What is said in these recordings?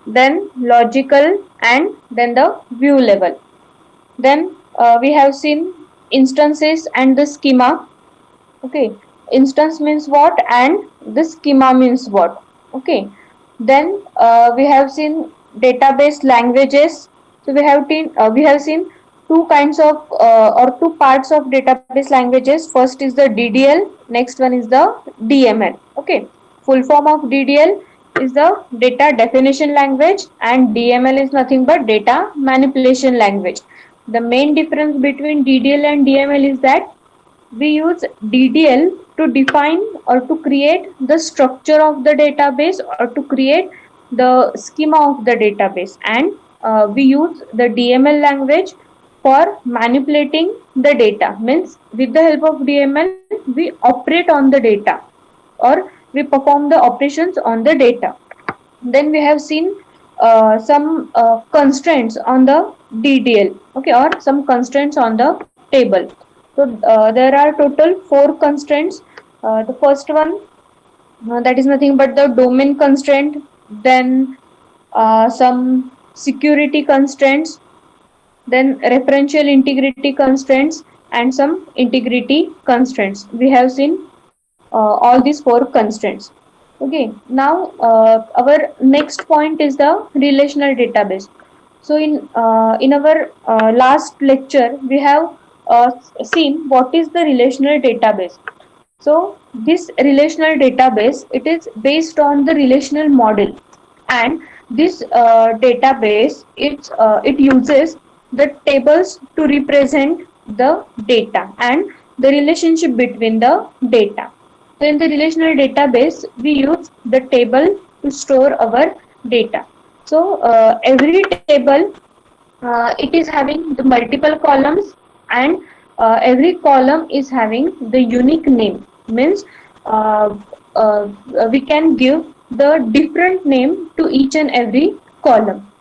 then logical, and then the view level. Then we have seen instances and the schema. Okay, instance means what and the schema means what. Okay, then we have seen database languages. So we have seen two kinds of or two parts of database languages. First is the DDL, next one is the DML. Okay, full form of DDL is the data definition language, and DML is nothing but data manipulation language. The main difference between DDL and DML is that we use DDL to define or to create the structure of the database or to create the schema of the database, and we use the DML language for manipulating the data. Means with the help of DML we operate on the data or we perform the operations on the data. Then we have seen some constraints on the DDL, okay, or some constraints on the table. So there are total four constraints. The first one, that is nothing but the domain constraint, then some security constraints, then referential integrity constraints, and some integrity constraints. We have seen all these four constraints. Okay, now our next point is the relational database. So in our last lecture we have uh, seen what is the relational database. So this relational database, it is based on the relational model, and this database it uses the tables to represent the data and the relationship between the data. So in the relational database, we use the table to store our data. So every table, it is having the multiple columns, and every column is having the unique name. Means uh, uh, we can give the different name to each and every column.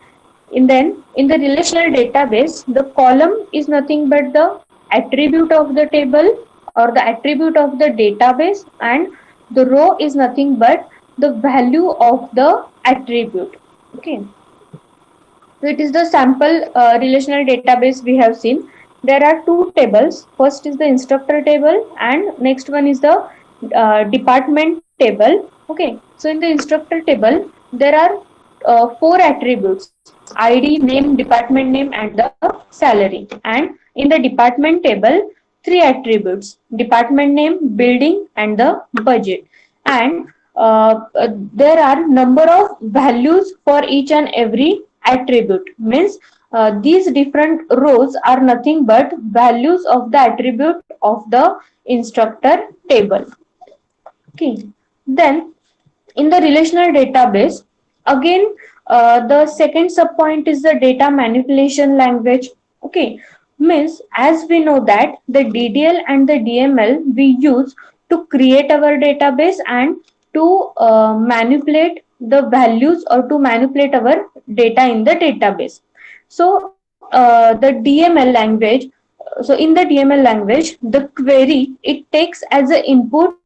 And then in the relational database, the column is nothing but the attribute of the table or the attribute of the database, and the row is nothing but the value of the attribute. Okay. So it is the sample relational database we have seen. There are two tables. First is the instructor table, and next one is the department table. Okay. So in the instructor table, there are four attributes: ID, name, department name, and the salary. And in the department table, three attributes: department name, building, and the budget. And there are number of values for each and every attribute. Means these different rows are nothing but values of the attribute of the instructor table. Okay. Then in the relational database, again the second subpoint is the data manipulation language. Okay, means as we know that the DDL and the DML we use to create our database and to manipulate the values or to manipulate our data in the database. So the DML language, so in the DML language, the query, it takes as an input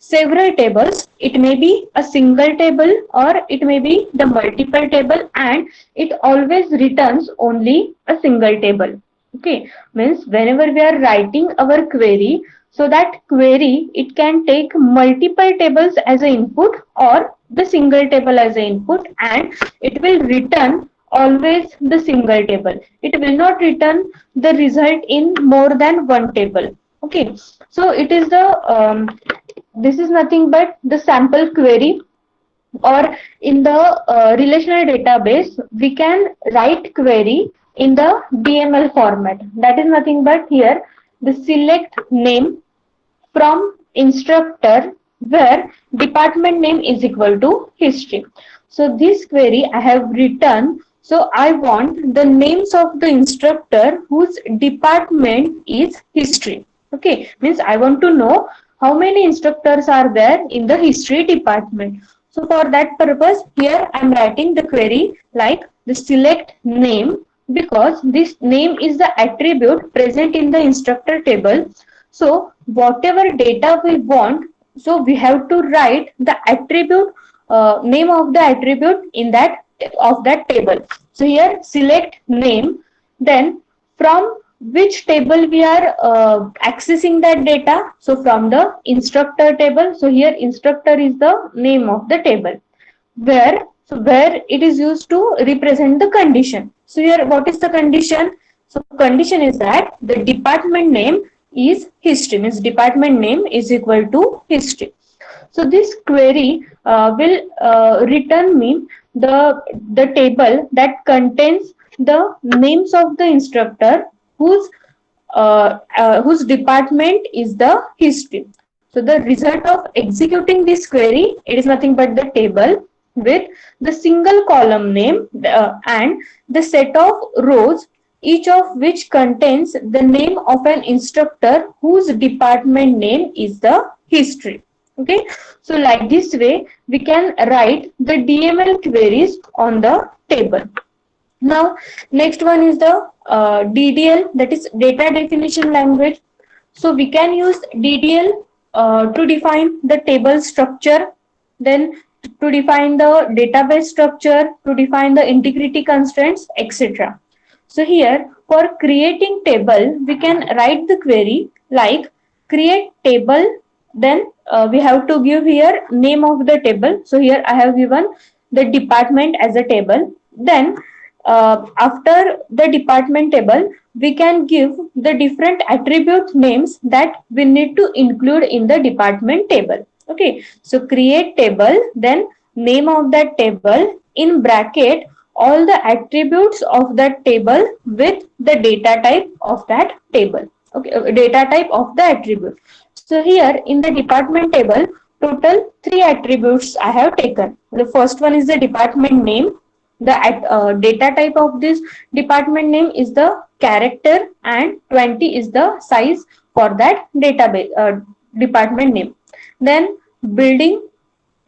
several tables. It may be a single table or it may be the multiple table, and it always returns only a single table. Okay, means whenever we are writing our query, so that query, it can take multiple tables as an input or the single table as an input, and it will return always the single table. It will not return the result in more than one table. Okay, so it is the this is nothing but the sample query. Or in the relational database, we can write query in the DML format. That is nothing but here the select name from instructor, where department name is equal to history. So this query I have written. So I want the names of the instructor whose department is history. Okay, means I want to know how many instructors are there in the history department. So for that purpose, here I am writing the query like the select name, because this name is the attribute present in the instructor table. So whatever data we want, so we have to write the attribute name of the attribute in that of that table. So here select name, then from which table we are accessing that data. So from the instructor table. So here instructor is the name of the table, where it is used to represent the condition. So here what is the condition? So condition is that the department name is history, means department name is equal to history. So this query will return me the table that contains the names of the instructor whose department is the history. So the result of executing this query, it is nothing but the table with the single column name and the set of rows, each of which contains the name of an instructor whose department name is the history. Okay, so like this way we can write the DML queries on the table. Now next one is the DDL, that is data definition language. So we can use DDL to define the table structure, then to define the database structure, to define the integrity constraints, etc. So here for creating table, we can write the query like create table, then we have to give here name of the table. So here I have given the department as a table. Then after the department table, we can give the different attribute names that we need to include in the department table. Okay, so create table, then name of that table, in bracket all the attributes of that table with the data type of that table. Okay, data type of the attribute. So here in the department table, total 3 attributes I have taken. The first one is the department name. The data type of this department name is the character, and 20 is the size for that database department name. Then building,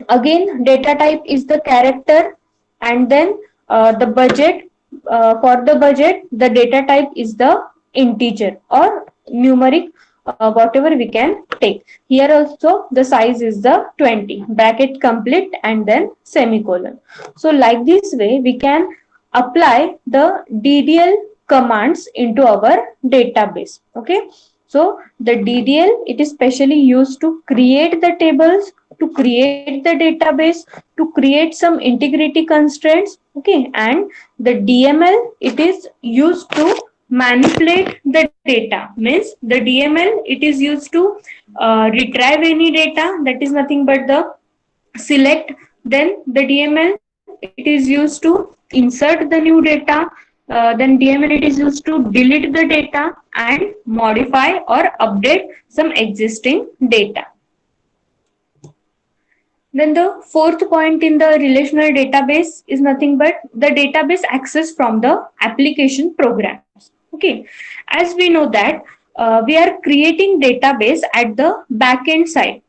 again data type is the character, and then the budget, for the budget the data type is the integer or numeric, whatever we can take. Here also the size is the 20, bracket complete and then semicolon. So like this way we can apply the DDL commands into our database. Okay, so the DDL, it is specially used to create the tables, to create the database, to create some integrity constraints. Okay, and the DML, it is used to manipulate the data, means the DML, it is used to retrieve any data, that is nothing but the select, then the DML, it is used to insert the new data, then DML, it is used to delete the data and modify or update some existing data. Then the fourth point in the relational database is nothing but the database access from the application programs. Okay, as we know that we are creating database at the backend side,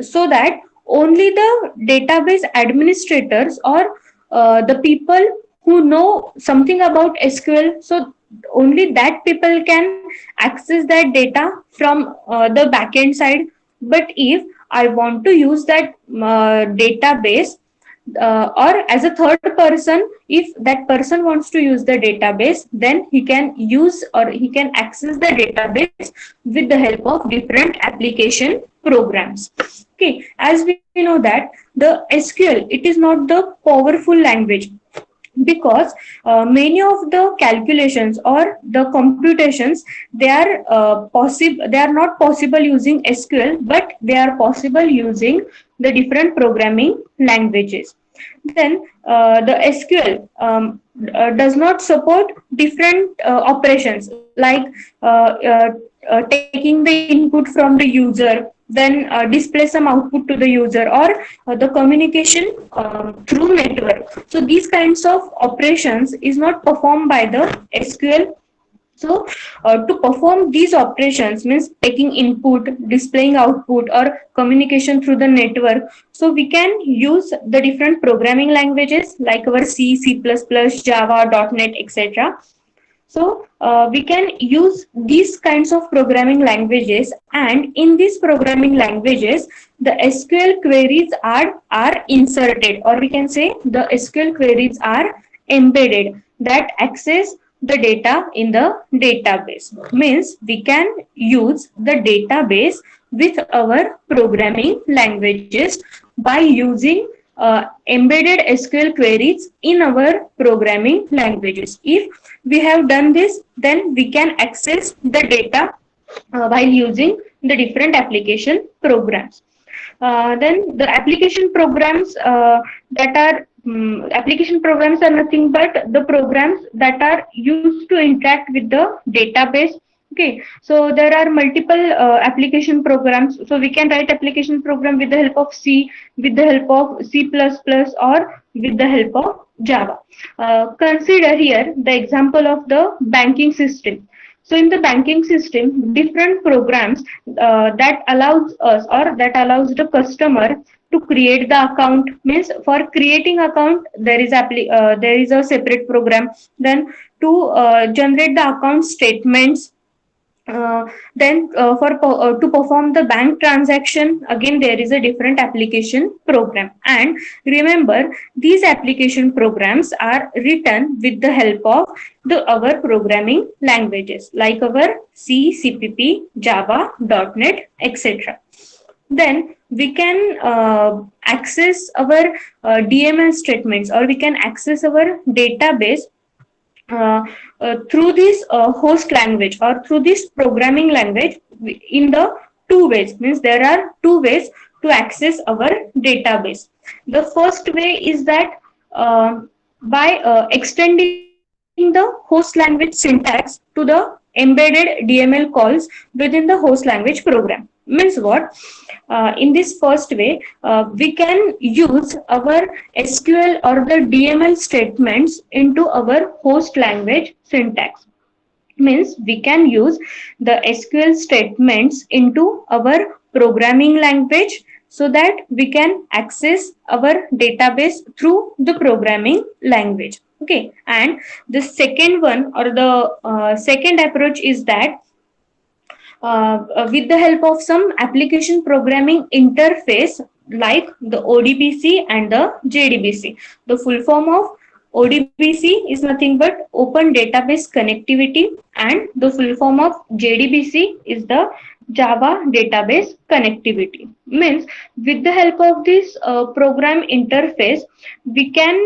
so that only the database administrators or the people who know something about SQL, so only that people can access that data from the backend side. But if I want to use that database, or as a third person, if that person wants to use the database, then he can use or he can access the database with the help of different application programs. Okay, as we know that the SQL, it is not the powerful language, because many of the calculations or the computations, they are not possible using SQL, but they are possible using the different programming languages. Then the SQL does not support different operations like taking the input from the user, then display some output to the user, or the communication through network. So these kinds of operations is not performed by the SQL. So to perform these operations, means taking input, displaying output, or communication through the network, so we can use the different programming languages like our C, C++, Java, .NET, etc. So we can use these kinds of programming languages, and in these programming languages the SQL queries are inserted, or we can say the SQL queries are embedded that access the data in the database. Means we can use the database with our programming languages by using embedded SQL queries in our programming languages. If we have done this, then we can access the data while using the different application programs. Then the application programs are nothing but the programs that are used to interact with the database. Okay, so there are multiple application programs. So we can write application program with the help of C, with the help of C++, or with the help of Java. Consider here the example of the banking system. So in the banking system, different programs that allows us, or that allows the customer to create the account. Means for creating account there is a separate program. Then to generate the account statements, to perform the bank transaction, again there is a different application program. And remember, these application programs are written with the help of our programming languages like our C, CPP, Java, .NET, etc. Then we can access our DML statements, or we can access our database uh, through this host language, or through this programming language, in the two ways. Means there are two ways to access our database. The first way is that by extending the host language syntax to the embedded DML calls within the host language program. Means what? In this first way, we can use our SQL or the DML statements into our host language syntax. Means we can use the SQL statements into our programming language, so that we can access our database through the programming language. Okay, and the second one, or the second approach, is that with the help of some application programming interface like the ODBC and the JDBC. The full form of ODBC is nothing but Open Database Connectivity, and the full form of JDBC is the Java Database Connectivity. Means with the help of this program interface, we can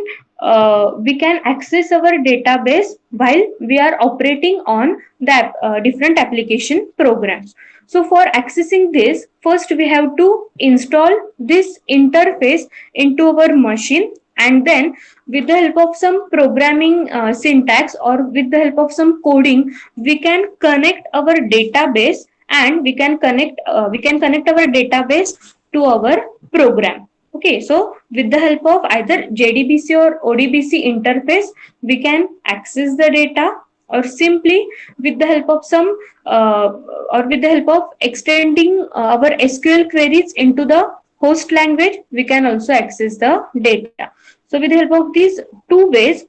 access our database while we are operating on the different application programs. So for accessing this, first we have to install this interface into our machine, and then with the help of some programming syntax, or with the help of some coding, we can connect our database, and we can connect our database to our program. Okay, so with the help of either JDBC or ODBC interface, we can access the data, or simply with the help of some or with the help of extending our SQL queries into the host language, we can also access the data. So with the help of these two ways,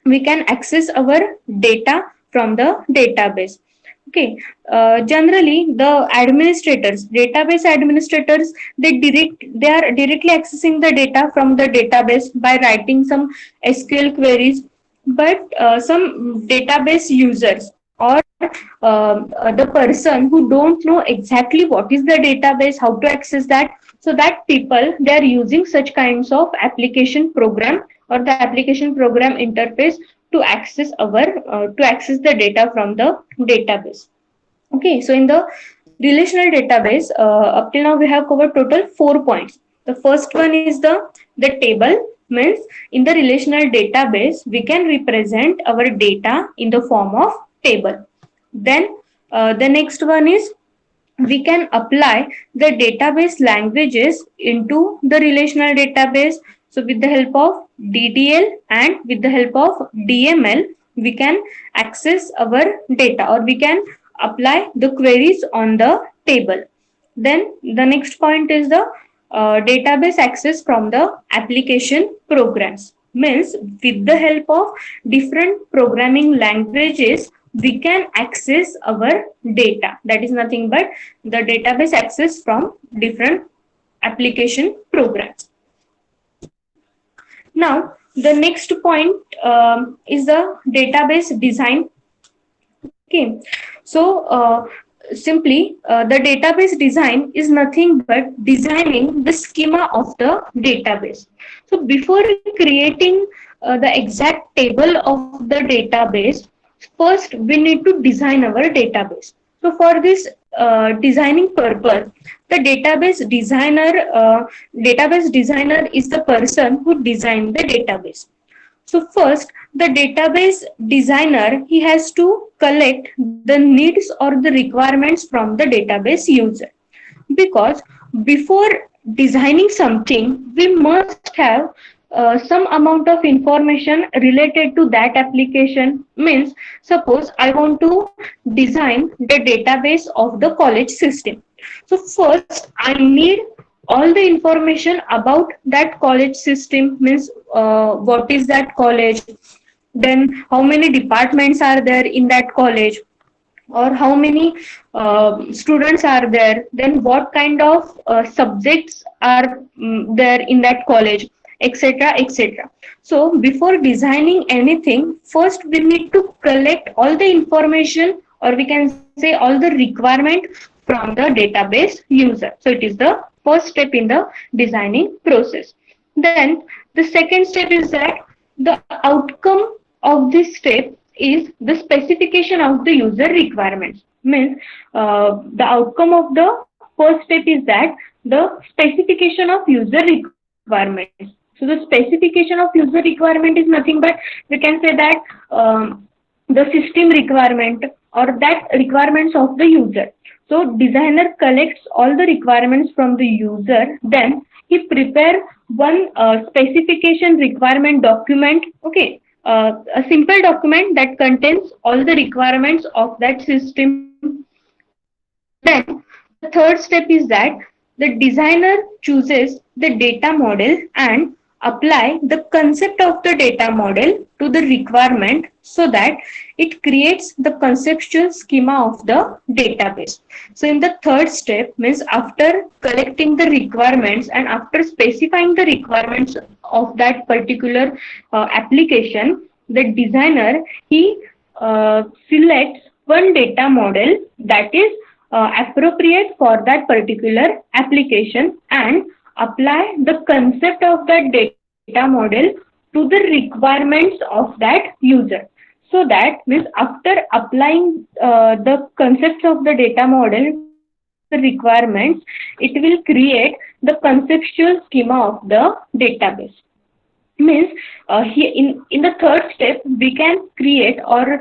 we can access our data from the database. Okay, generally the administrators, database administrators, they are directly accessing the data from the database by writing some SQL queries. But some database users, or the person who don't know exactly what is the database, how to access that, so that people, they are using such kinds of application program, or the application program interface, to access the data from the database. Okay, so in the relational database, up till now we have covered total 4 points. The first one is the table. Means in the relational database, we can represent our data in the form of table. Then the next one is, we can apply the database languages into the relational database. So with the help of DDL and with the help of DML, we can access our data, or we can apply the queries on the table. Then the next point is the database access from the application programs. Means with the help of different programming languages, we can access our data. That is nothing but the database access from different application programs. Now, the next point is the database design. Okay, so simply the database design is nothing but designing the schema of the database. So before creating the exact table of the database, first we need to design our database. So for this designing purpose, the database designer is the person who designed the database. So first, the database designer, he has to collect the needs or the requirements from the database user. Because before designing something, we must have some amount of information related to that application. Means, suppose I want to design the database of the college system. So first, I need all the information about that college system. Means what is that college, then how many departments are there in that college, or how many students are there, then what kind of subjects are there in that college, etc., etc. So before designing anything, first we need to collect all the information, or we can say all the requirement from the database user. So it is the first step in the designing process. Then the second step is that the outcome of this step is the specification of the user requirements. Means the outcome of the first step is that the specification of user requirements. So the specification of user requirement is nothing but we can say that the system requirement or that requirements of the user. So designer collects all the requirements from the user, then he prepare one specification requirement document. Okay, a simple document that contains all the requirements of that system. Then the third step is that the designer chooses the data model and apply the concept of the data model to the requirement, so that it creates the conceptual schema of the database. So in the third step, means after collecting the requirements and after specifying the requirements of that particular application, the designer, he selects one data model that is appropriate for that particular application and apply the concept of that data model to the requirements of that user. So that means after applying the concepts of the data model to the requirements, it will create the conceptual schema of the database. Means here in the third step we can create or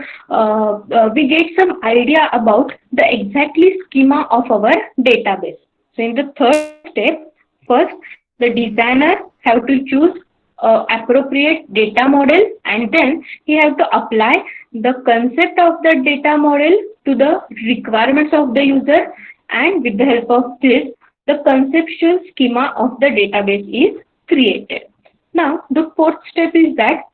we get some idea about the exactly schema of our database. So in the third step, first the designer have to choose appropriate data model, and then he have to apply the concept of the data model to the requirements of the user, and with the help of this the conceptual schema of the database is created. Now the fourth step is that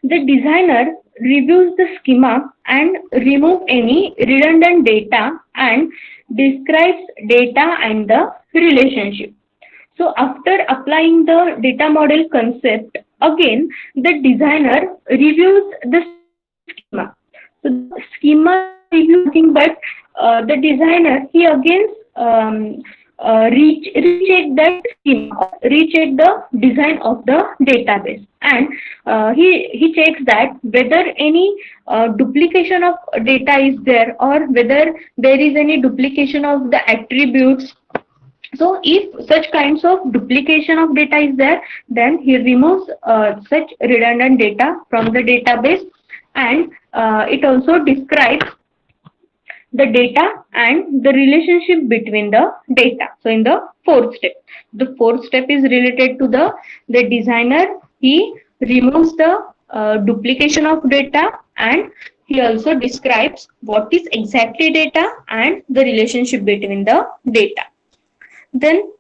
the designer reviews the schema and remove any redundant data and describes data and the relationship. So after applying the data model concept, again the designer reviews the schema. So the schema review is nothing but the designer, he again recheck that schema or recheck the design of the database, and he checks that whether any duplication of data is there or whether there is any duplication of the attributes. So if such kinds of duplication of data is there, then he removes such redundant data from the database, and it also describes the data and the relationship between the data. So in the fourth step is related to the designer. He removes the duplication of data, and he also describes what is exactly data and the relationship between the data. Then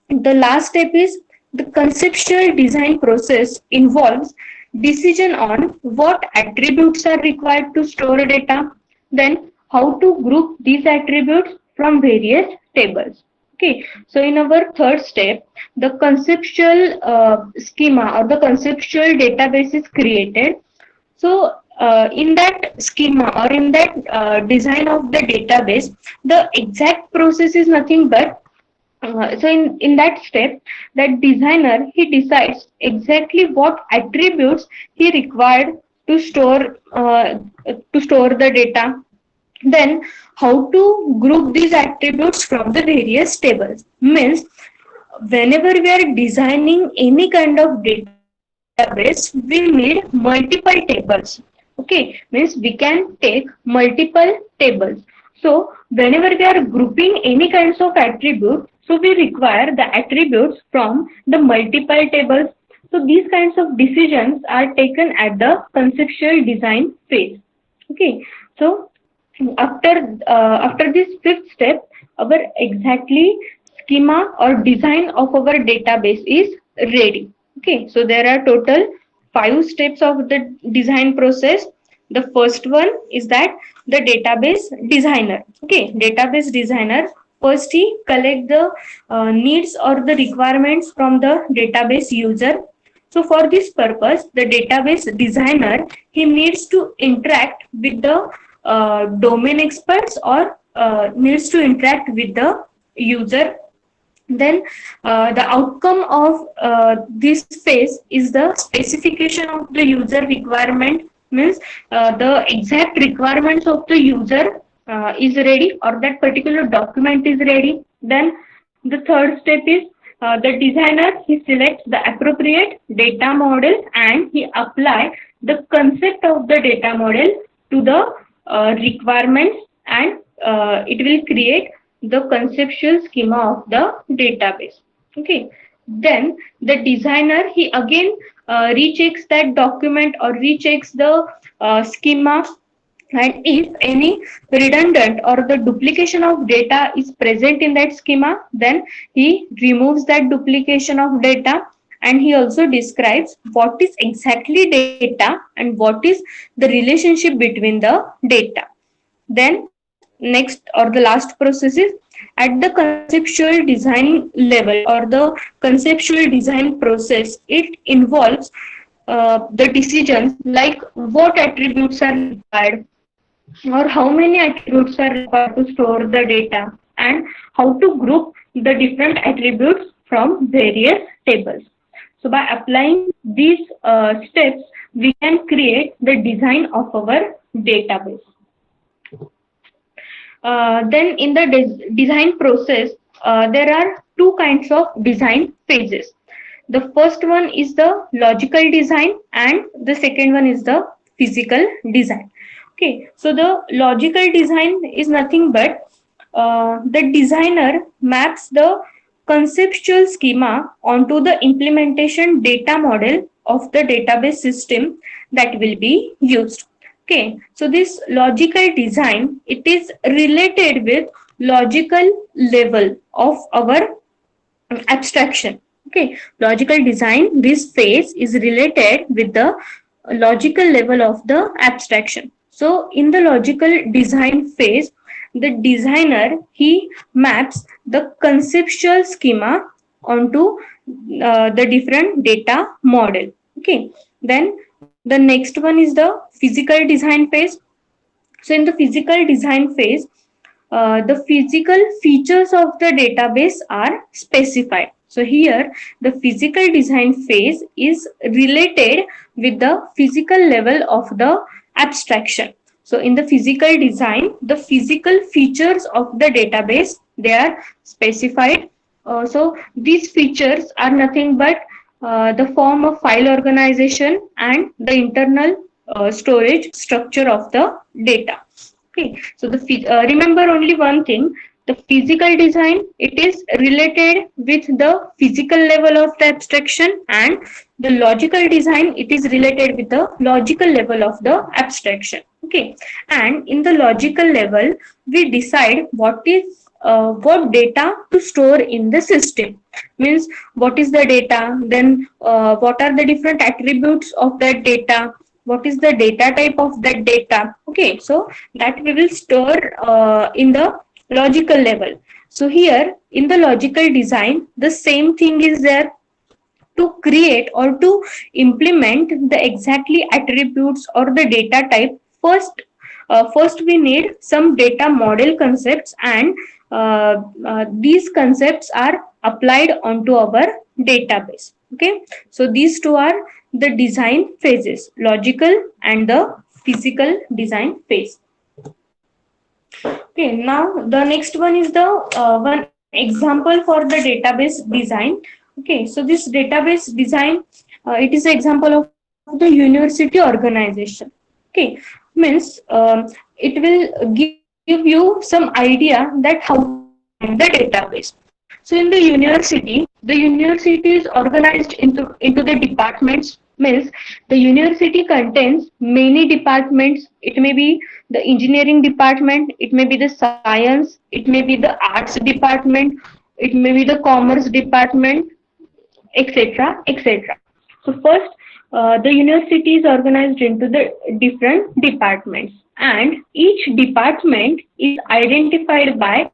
the last step is The conceptual design process involves decision on what attributes are required to store data, then how to group these attributes from various tables. Okay, so in our third step, the conceptual schema or the conceptual database is created. So in that schema or in that design of the database, the exact process is nothing but in that step, that designer he decides exactly what attributes he required to store the data. Then how to group these attributes from the various tables. Means whenever we are designing any kind of database, we need multiple tables. Okay, means we can take multiple tables. So whenever we are grouping any kinds of attributes, so we require the attributes from the multiple tables. So these kinds of decisions are taken at the conceptual design phase. Okay, so after this fifth step, our exactly schema or design of our database is ready. Okay, so there are total 5 steps of the design process. The first one is that the database designer. Okay, database designer, first he collect the needs or the requirements from the database user. So for this purpose, the database designer he needs to interact with the domain experts or needs to interact with the user. Then the outcome of this phase is the specification of the user requirement. Means the exact requirements of the user is ready, or that particular document is ready. Then the third step is the designer he selects the appropriate data model and he apply the concept of the data model to the requirements, and it will create the conceptual schema of the database. Okay, then the designer he again rechecks that document or rechecks the schema, and if any redundant or the duplication of data is present in that schema, then he removes that duplication of data, and he also describes what is exactly data and what is the relationship between the data. Then next or the last process is at the conceptual design level or the conceptual design process. It involves the decisions like what attributes are required or how many attributes are required to store the data, and how to group the different attributes from various tables. So by applying these steps, we can create the design of our database. Then in the design process, there are two kinds of design phases. The first one is the logical design and the second one is the physical design. Okay, so the logical design is nothing but the designer maps the conceptual schema onto the implementation data model of the database system that will be used. Okay, so this logical design, it is related with logical level of our abstraction. Okay, logical design, this phase is related with the logical level of the abstraction. So in the logical design phase, the designer he maps the conceptual schema onto the different data model. Okay, then the next one is the physical design phase. So in the physical design phase, the physical features of the database are specified. So here the physical design phase is related with the physical level of the abstraction. So in the physical design, the physical features of the database, they are specified. So these features are nothing but the form of file organization and the internal storage structure of the data. Okay, so remember only one thing: the physical design it is related with the physical level of the abstraction, and the logical design it is related with the logical level of the abstraction. Okay, and in the logical level, we decide what is what data to store in the system. Means what is the data, then what are the different attributes of that data, what is the data type of that data. Okay, so that we will store in the logical level. So here in the logical design, the same thing is there. To create or to implement the exactly attributes or the data type, first we need some data model concepts, and these concepts are applied onto our database. Okay, so these two are the design phases, logical and the physical design phase. Okay, now the next one is the one example for the database design. Okay, so this database design, it is an example of the university organization. Okay, means it will give you some idea that how to design the database. So in the university is organized into the departments. Means the university contains many departments. It may be the engineering department, it may be the science, it may be the arts department, it may be the commerce department, etc., etc. So first, the university is organized into the different departments, and each department is identified by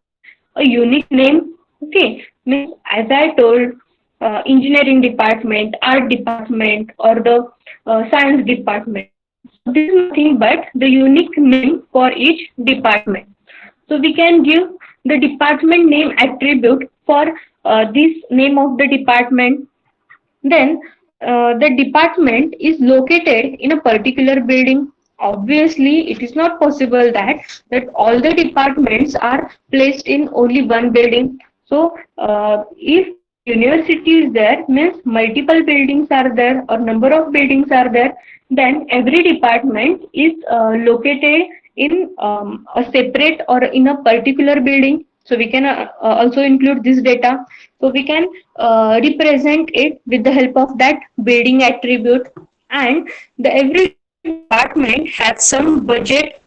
a unique name. Okay, means as I told, engineering department, art department, or the science department. So this is nothing but the unique name for each department. So we can give the department name attribute for this name of the department. Then the department is located in a particular building. Obviously, it is not possible that all the departments are placed in only one building. So, if university is there, means multiple buildings are there or number of buildings are there, then every department is located in a separate or in a particular building. So we can also include this data. So we can represent it with the help of that building attribute, and the every department has some budget.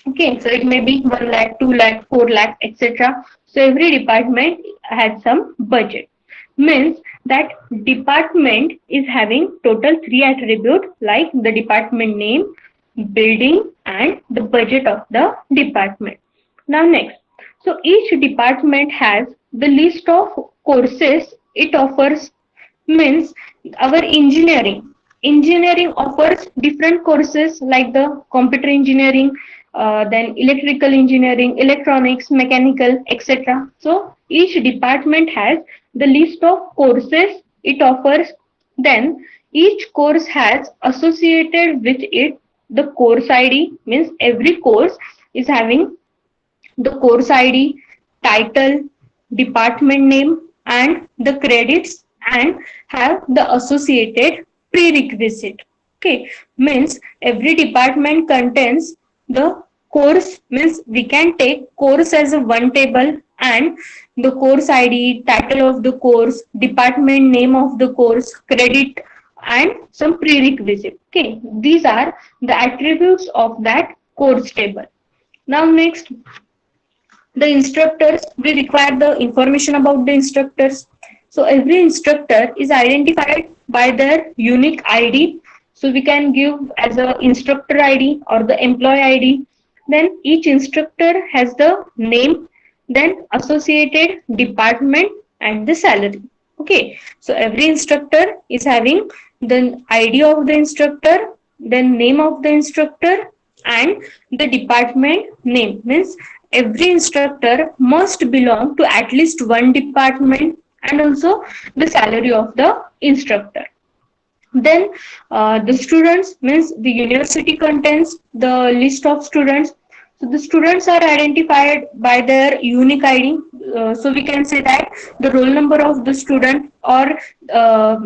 Okay, so it may be 1 lakh, 2 lakh, 4 lakh, etc. So every department has some budget. Means that department is having total 3 attributes like the department name, building, and the budget of the department. Now next, so each department has the list of courses it offers. Means our engineering offers different courses like the computer engineering, then electrical engineering, electronics, mechanical, etc. So each department has the list of courses it offers. Then each course has associated with it the course ID. Means every course is having the course ID, title, department name, and the credits, and have the associated prerequisite. Okay, means every department contains the course. Means we can take course as a one table, and the course ID, title of the course, department name of the course, credit, and some prerequisite. Okay, these are the attributes of that course table. Now next, the instructors, we require the information about the instructors. So every instructor is identified by their unique ID. So we can give as a instructor ID or the employee ID. Then each instructor has the name, then associated department, and the salary. Okay, so every instructor is having the ID of the instructor, then name of the instructor, and the department name. Means every instructor must belong to at least one department, and also the salary of the instructor. Then the students, means the university contains the list of students. So the students are identified by their unique ID. So we can say that the roll number of the student, or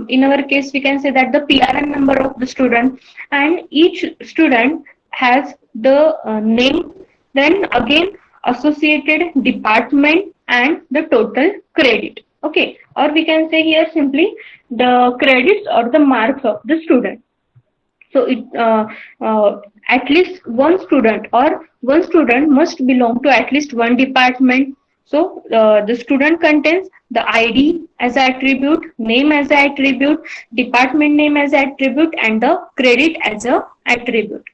in our case we can say that the PRN number of the student, and each student has the name, then again associated department, and the total credit. Okay, or we can say here simply the credits or the marks of the student. So it at least one student, or one student must belong to at least one department. So the student contains the ID as attribute, name as attribute, department name as attribute, and the credit as a attribute.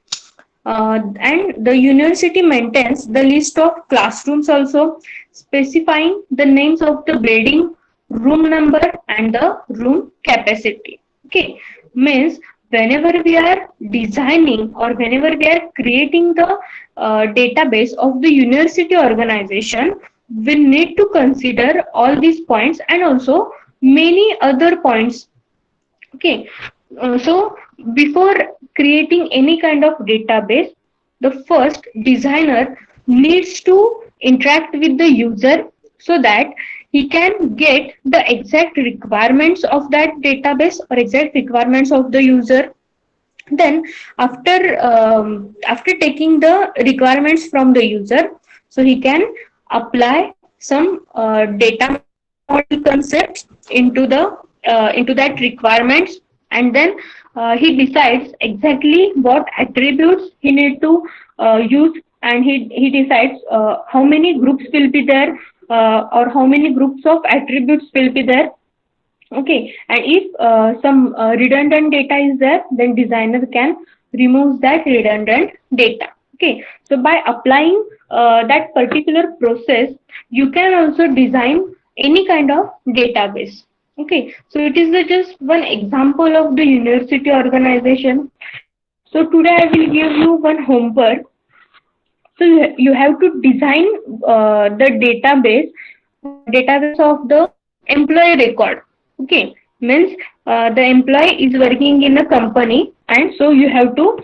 And the university maintains the list of classrooms also, specifying the names of the building, room number, and the room capacity. Okay, means whenever we are designing or whenever we are creating the database of the university organization, we need to consider all these points and also many other points. Okay, so before creating any kind of database, the first designer needs to interact with the user so that he can get the exact requirements of that database or exact requirements of the user. Then after taking the requirements from the user, so he can apply some data model concepts into that requirements, and then he decides exactly what attributes he need to use, and he decides how many groups will be there, or how many groups of attributes will be there. Okay, and if some redundant data is there, then designer can remove that redundant data. Okay, so by applying that particular process, you can also design any kind of database. Okay, so it is just one example of the university organization. So today I will give you one homework. So you have to design the database of the employee record. Okay, means the employee is working in a company, and so you have to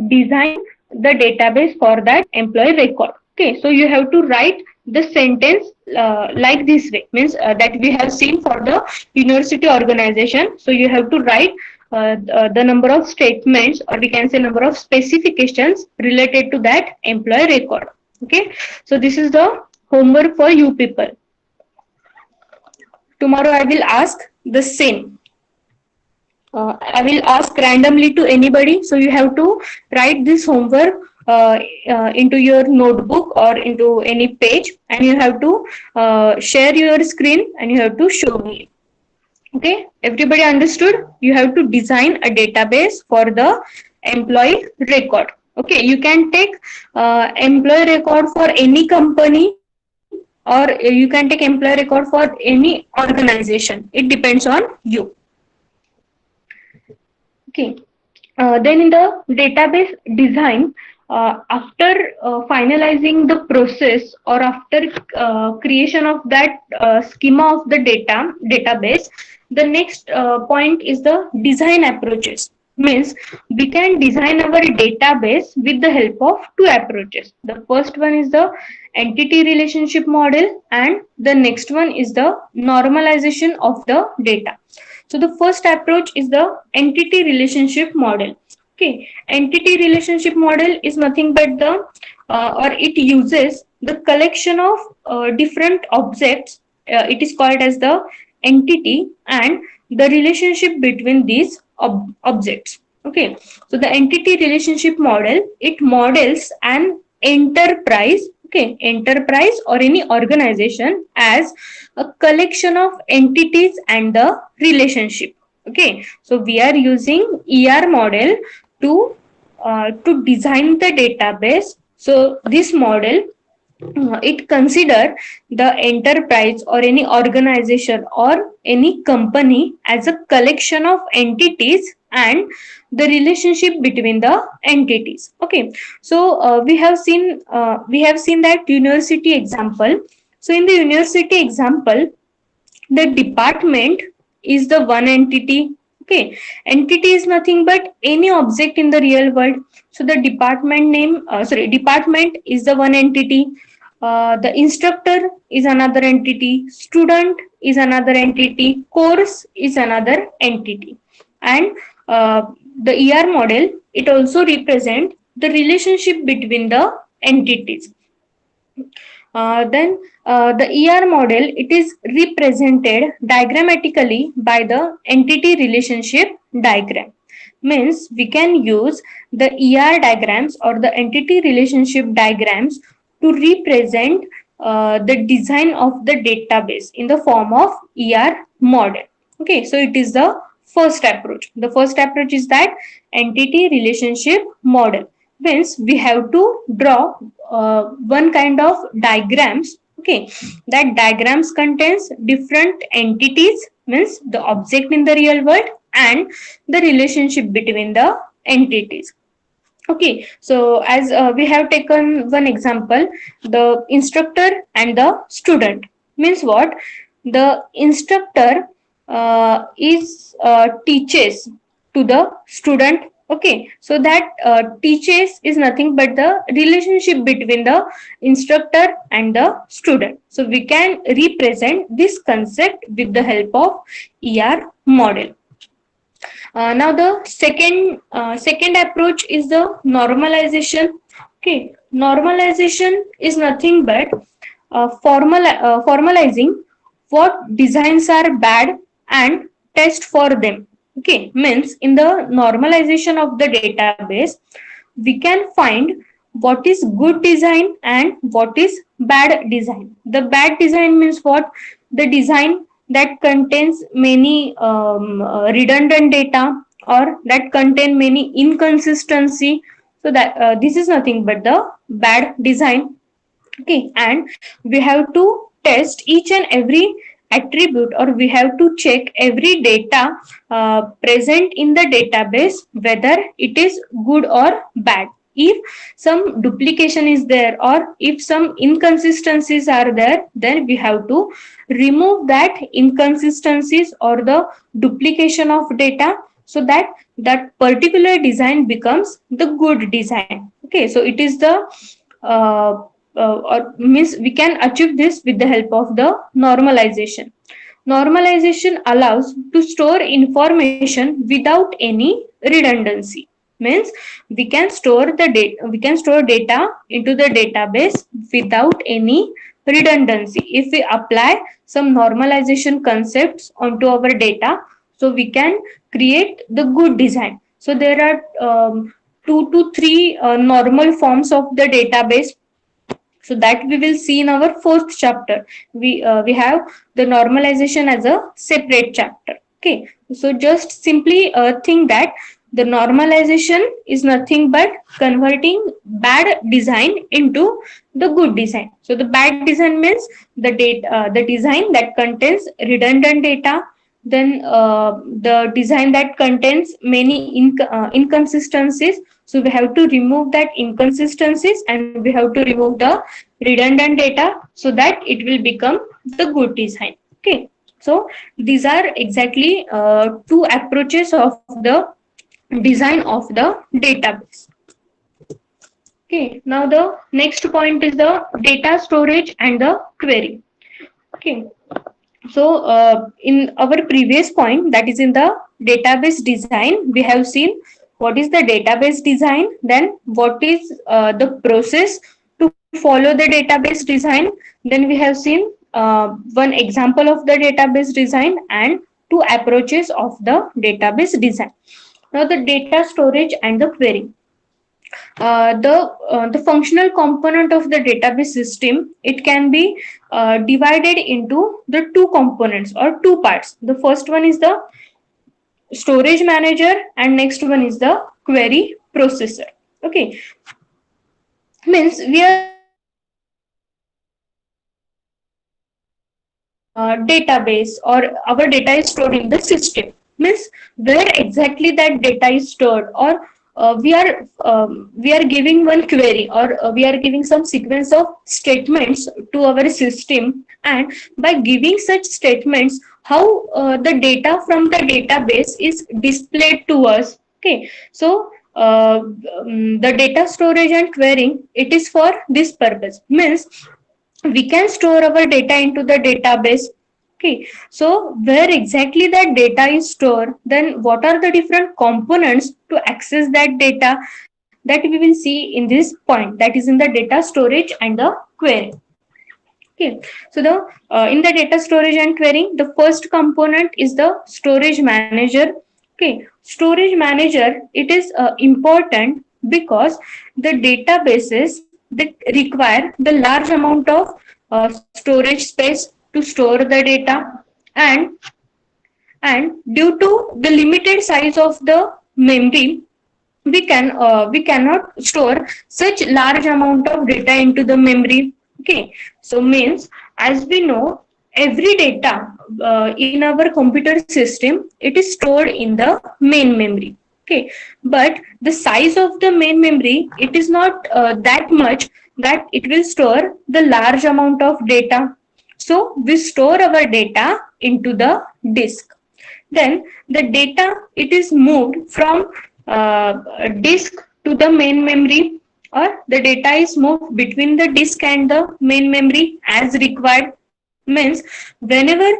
design the database for that employee record. Okay, so you have to write the sentence like this way, means that we have seen for the university organization. So you have to write the number of statements, or we can say number of specifications related to that employee record. Okay, so this is the homework for you people. Tomorrow I will ask the same. I will ask randomly to anybody. So you have to write this homework into your notebook or into any page, and you have to share your screen and you have to show me. Okay, everybody understood? You have to design a database for the employee record. Okay, you can take employee record for any company, or you can take employee record for any organization. It depends on you. Okay. Then in the database design, after finalizing the process or after creation of that schema of the database, the next point is the design approaches. Means we can design our database with the help of two approaches. The first one is the entity relationship model, and the next one is the normalization of the data. So the first approach is the entity relationship model. Okay, entity relationship model is nothing but the or it uses the collection of different objects. It is called as the entity, and the relationship between these objects. Okay, so the entity relationship model, it models an enterprise. Okay, enterprise or any organization as a collection of entities and the relationship. Okay, so we are using ER model to design the database. So this model, it consider the enterprise or any organization or any company as a collection of entities and the relationship between the entities. Okay, so we have seen that university example. So in the university example, the department is the one entity. Okay, entity is nothing but any object in the real world. So the department is the one entity. The instructor is another entity, student is another entity, course is another entity. And the ER model, it also represents the relationship between the entities. Then the ER model, it is represented diagrammatically by the entity relationship diagram. Means we can use the ER diagrams or the entity relationship diagrams to represent the design of the database in the form of ER model. Okay, so it is the first approach. The first approach is that entity relationship model. Means we have to draw one kind of diagrams. Okay, that diagrams contains different entities, means the object in the real world and the relationship between the entities. Okay, so as we have taken one example, the instructor and the student. Means what? The instructor is teaches to the student. Okay, so that teaches is nothing but the relationship between the instructor and the student. So we can represent this concept with the help of ER model. Now the second approach is the normalization. Okay, normalization is nothing but formalizing what designs are bad and test for them. Okay, means in the normalization of the database, we can find what is good design and what is bad design. The bad design means what? The design that contains many redundant data or that contain many inconsistency. So that this is nothing but the bad design. Okay, and we have to test each and every attribute, or we have to check every data present in the database whether it is good or bad. If some duplication is there or if some inconsistencies are there, then we have to remove that inconsistencies or the duplication of data, so that that particular design becomes the good design. Okay, so it is the uh, or means we can achieve this with the help of the normalization. Normalization allows to store information without any redundancy. Means we can store data into the database without any redundancy. If we apply some normalization concepts onto our data, so we can create the good design. So there are two to three normal forms of the database, so that we will see in our fourth chapter. We have the normalization as a separate chapter. Okay, so just simply think that the normalization is nothing but converting bad design into the good design. So the bad design means the design that contains redundant data, then the design that contains many inconsistencies. So we have to remove that inconsistencies and we have to remove the redundant data, so that it will become the good design. Okay, so these are exactly two approaches of the design of the database. Okay, now the next point is the data storage and the query. Okay, so in our previous point, that is in the database design, we have seen what is the database design, then what is the process to follow the database design. Then we have seen one example of the database design and two approaches of the database design. Now the data storage and the query. The functional component of the database system, it can be divided into the two components or two parts. The first one is the storage manager and next one is the query processor. Okay, means we are database, or our data is stored in the system. Means where exactly that data is stored, or we are giving one query, or we are giving some sequence of statements to our system, and by giving such statements, how the data from the database is displayed to us. Okay, so the data storage and querying, it is for this purpose. Means we can store our data into the database. Okay, so where exactly that data is stored, then what are the different components to access that data, that we will see in this point, that is in the data storage and the query. Okay, so the in the data storage and querying, the first component is the storage manager. Okay, storage manager, it is important because the databases that require the large amount of storage space to store the data, and due to the limited size of the memory, we cannot store such large amount of data into the memory. Okay, so means, as we know, every data in our computer system, it is stored in the main memory. Okay, but the size of the main memory, it is not that much that it will store the large amount of data. So we store our data into the disk. Then the data, it is moved from disk to the main memory, or the data is moved between the disk and the main memory as required. Means, whenever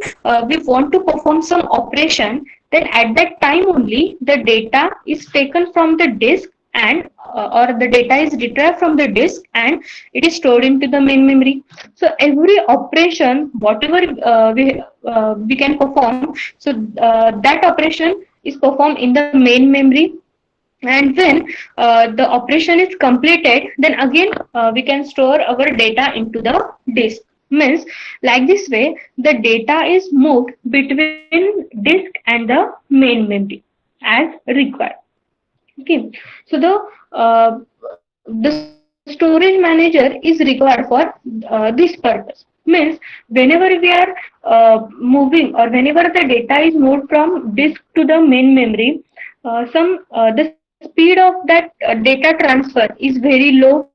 we want to perform some operation, then at that time only the data is taken from the disk, and or the data is retrieved from the disk, and it is stored into the main memory. So every operation, whatever we can perform, so that operation is performed in the main memory. And when the operation is completed, then again we can store our data into the disk. Means, like this way, the data is moved between disk and the main memory as required. Okay, so the storage manager is required for this purpose. Means, whenever we are moving, or whenever the data is moved from disk to the main memory, the speed of that data transfer is very low.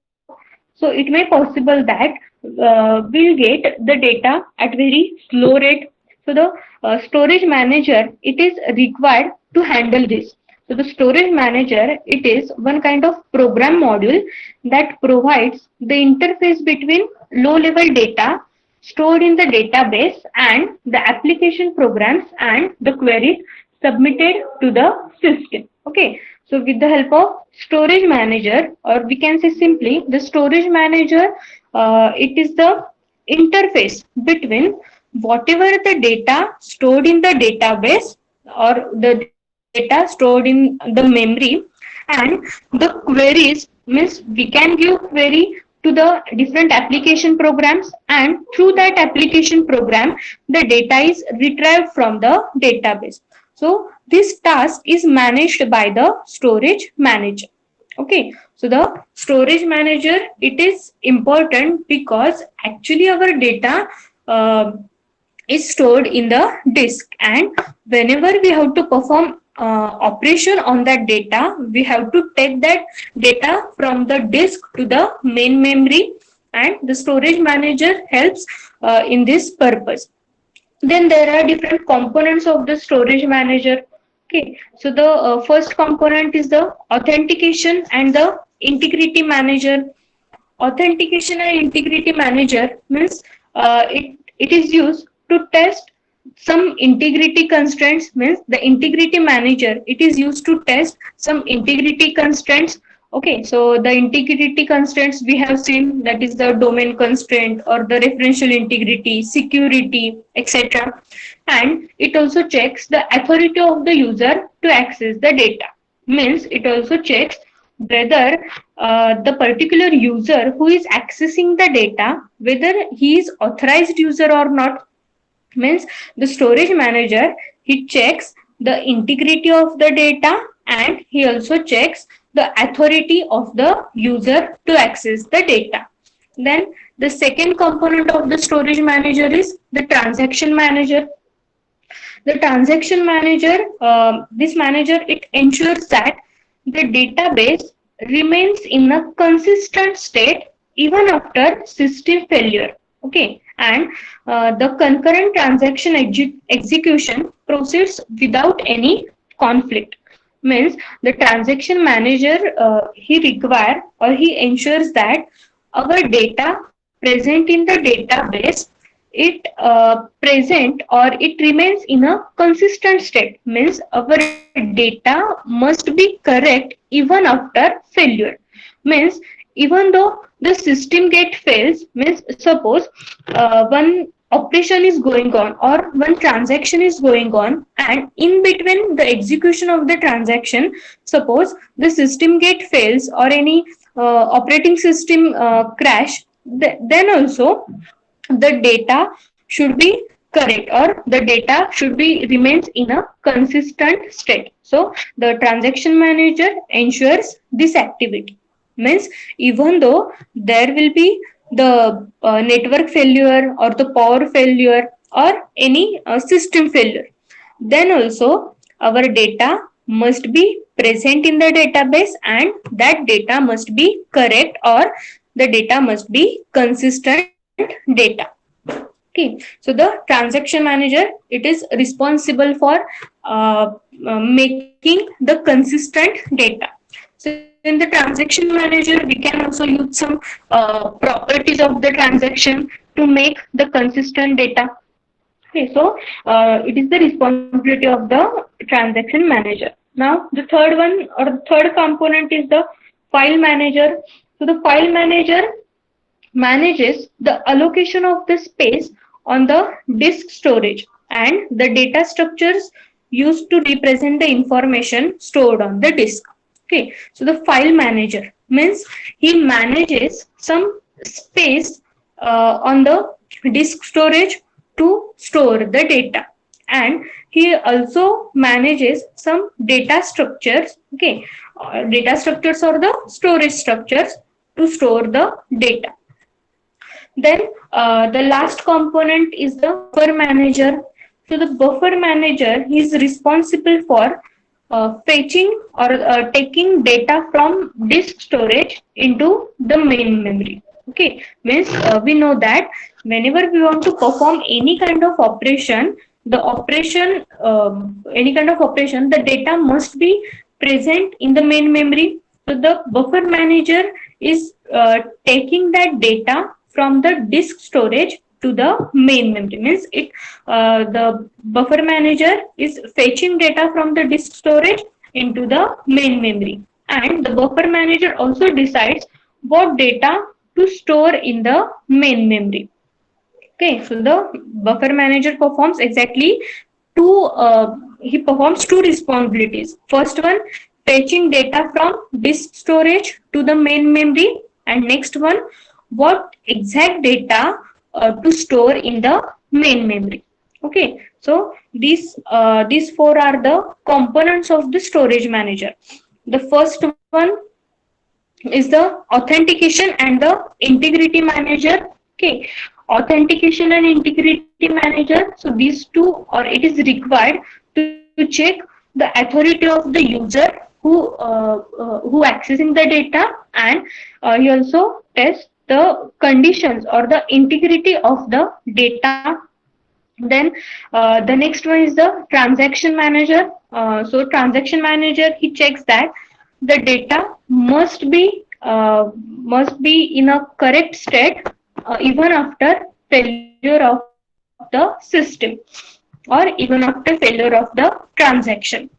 So it may possible that we'll get the data at very slow rate. So the storage manager, it is required to handle this. So the storage manager, it is one kind of program module that provides the interface between low level data stored in the database and the application programs and the queries submitted to the system. Okay, so with the help of storage manager, or we can say simply the storage manager, it is the interface between whatever the data stored in the database, or the data stored in the memory, and the queries. Means, we can give query to the different application programs, and through that application program the data is retrieved from the database. So this task is managed by the storage manager. Okay, so the storage manager, it is important because actually our data is stored in the disk, and whenever we have to perform operation on that data, we have to take that data from the disk to the main memory, and the storage manager helps in this purpose. Then there are different components of the storage manager. Okay, so the first component is the authentication and the integrity manager. Authentication and integrity manager means, it is used to test some integrity constraints. Means, the integrity manager, it is used to test some integrity constraints. Okay, so the integrity constraints we have seen, that is the domain constraint or the referential integrity, security, etc. And it also checks the authority of the user to access the data. Means, it also checks whether the particular user who is accessing the data, whether he is authorized user or not. Means, the storage manager, he checks the integrity of the data, and he also checks the authority of the user to access the data. Then the second component of the storage manager is the transaction manager. The transaction manager, this manager, it ensures that the database remains in a consistent state even after system failure. Okay, and the concurrent transaction execution proceeds without any conflict. Means, the transaction manager, he require, or he ensures that our data present in the database, it present, or it remains in a consistent state. Means, our data must be correct even after failure. Means, even though the system get fails, means, suppose one operation is going on, or one transaction is going on, and in between the execution of the transaction, suppose the system get fails, or any operating system crash, then also the data should be correct, or the data should be remains in a consistent state. So the transaction manager ensures this activity. Means even though there will be the network failure or the power failure or any system failure, then also our data must be present in the database, and that data must be correct, or the data must be consistent data. Okay, so the transaction manager, it is responsible for making the consistent data. So in the transaction manager, we can also use some properties of the transaction to make the consistent data. Okay, so it is the responsibility of the transaction manager. Now, the third one, or the third component, is the file manager. So the file manager manages the allocation of the space on the disk storage and the data structures used to represent the information stored on the disk. Okay, so the file manager means he manages some space on the disk storage to store the data, and he also manages some data structures. Okay, data structures or the storage structures to store the data. Then the last component is the buffer manager. So the buffer manager is responsible for fetching or taking data from disk storage into the main memory. Okay, means we know that whenever we want to perform any kind of operation, any kind of operation, the data must be present in the main memory. So the buffer manager is taking that data from the disk storage to the main memory. Means it the buffer manager is fetching data from the disk storage into the main memory, and the buffer manager also decides what data to store in the main memory. Okay, so the buffer manager performs exactly two. He performs two responsibilities. First one, fetching data from disk storage to the main memory, and next one, what exact data to store in the main memory. Okay, so these four are the components of the storage manager. The first one is the authentication and the integrity manager. Okay, authentication and integrity manager, so these two, or it is required to check the authority of the user who accessing the data, and he also tests the conditions or the integrity of the data. Then the next one is the transaction manager. So transaction manager, he checks that the data must be in a correct state even after failure of the system, or even after failure of the transaction.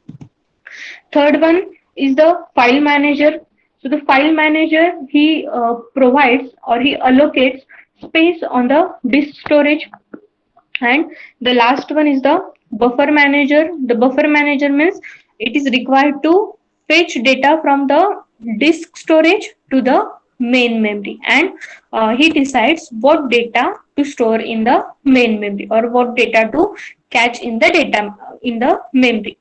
Third one is the file manager. So the file manager, he provides or he allocates space on the disk storage. And the last one is the buffer manager. The buffer manager means it is required to fetch data from the disk storage to the main memory, and he decides what data to store in the main memory, or what data to catch in the data in the memory.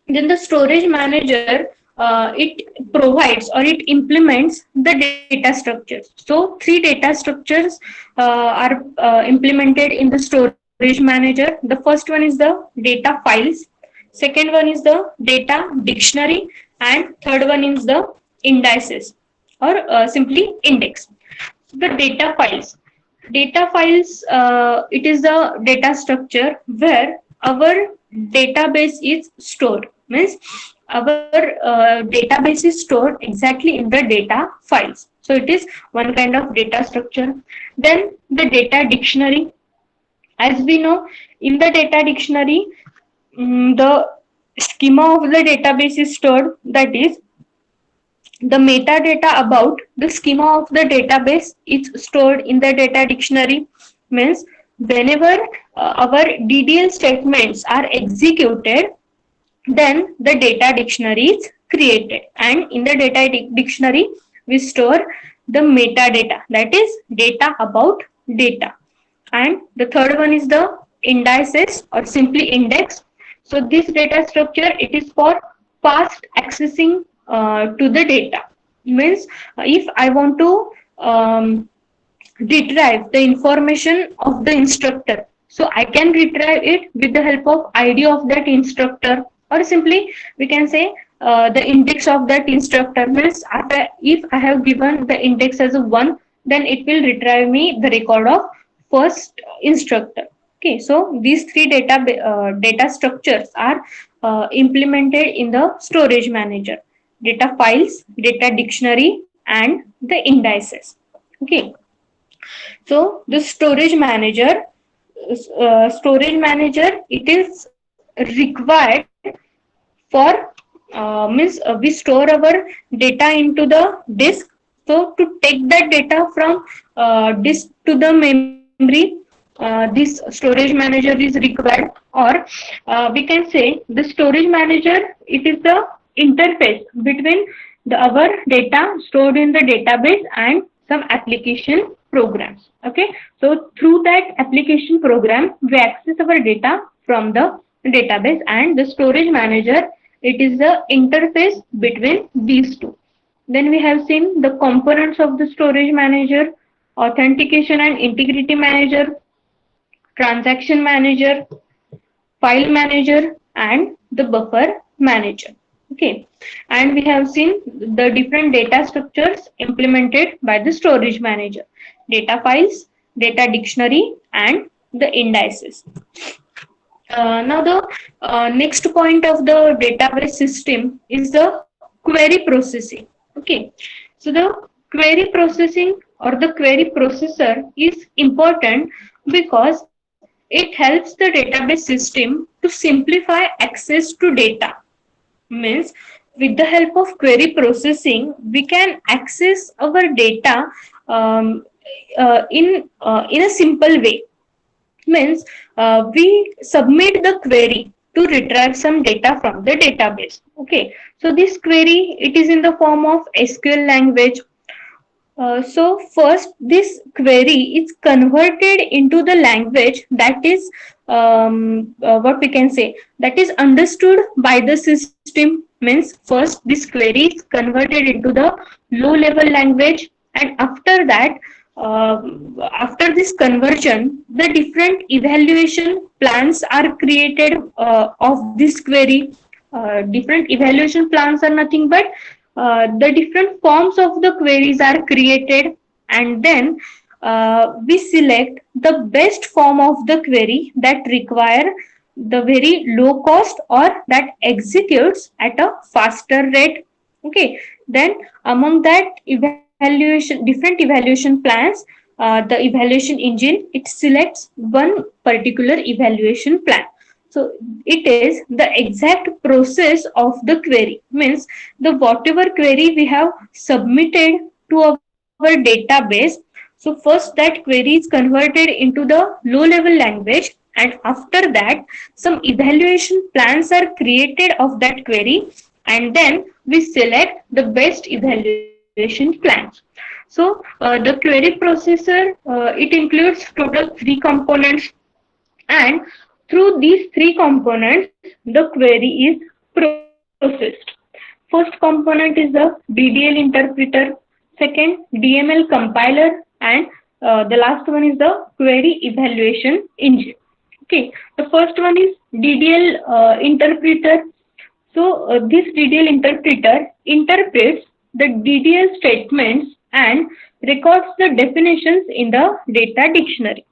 Then the storage manager, it provides or it implements the data structures. So three data structures are implemented in the storage manager. The first one is the data files, second one is the data dictionary, and third one is the indices, or simply index. The data files, it is the data structure where our database is stored. Means our database is stored exactly in the data files. So it is one kind of data structure. Then the data dictionary. As we know, in the data dictionary, the schema of the database is stored. That is, the metadata about the schema of the database is stored in the data dictionary. Means whenever our DDL statements are executed, then the data dictionary is created, and in the data dictionary we store the metadata, that is data about data. And the third one is the indices or simply index. So this data structure, it is for fast accessing to the data. Means if I want to retrieve the information of the instructor, so I can retrieve it with the help of ID of that instructor, or simply we can say the index of that instructor. Means after, if I have given the index as a 1, then it will retrieve me the record of first instructor. Okay, so these three data structures are implemented in the storage manager: data files, data dictionary, and the indices. Okay, so the storage manager, it is required for means we store our data into the disk. So to take that data from disk to the memory, this storage manager is required. Or we can say the storage manager, it is the interface between our data stored in the database and some application programs. Okay, so through that application program, we access our data from the database, and the storage manager, it is the interface between these two. Then we have seen the components of the storage manager: authentication and integrity manager, transaction manager, file manager, and the buffer manager. Okay, and we have seen the different data structures implemented by the storage manager: data files, data dictionary, and the indices. Now the next point of the database system is the query processing. Okay, so the query processing or the query processor is important because it helps the database system to simplify access to data. Means with the help of query processing, we can access our data in a simple way. Means we submit the query to retrieve some data from the database. Okay, so this query, it is in the form of SQL language. So first, this query is converted into the language that is what we can say, that is understood by the system. Means first this query is converted into the low level language, and after that, after this conversion, the different evaluation plans are created of this query. Different evaluation plans are nothing but the different forms of the queries are created, and then we select the best form of the query that require the very low cost or that executes at a faster rate. Okay, then among that different evaluation plans, the evaluation engine, it selects one particular evaluation plan. So it is the exact process of the query. Means the whatever query we have submitted to our database, so first that query is converted into the low level language, and after that some evaluation plans are created of that query, and then we select the best evaluation plans. So the query processor, it includes total 3 components, and through these 3 components, the query is processed. First component is the DDL interpreter, second DML compiler, and the last one is the query evaluation engine. Okay, the first one is DDL interpreter. So this DDL interpreter interprets the DDL statements and records the definitions in the data dictionary.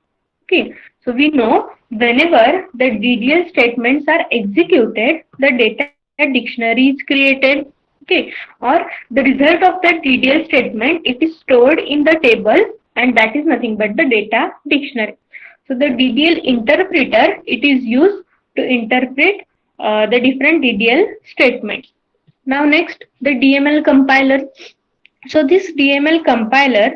Okay, so we know whenever the DDL statements are executed, the data dictionary is created. Okay, or the result of that DDL statement, it is stored in the table, and that is nothing but the data dictionary. So the DDL interpreter, it is used to interpret the different DDL statements. Now next, the DML compiler. So this DML compiler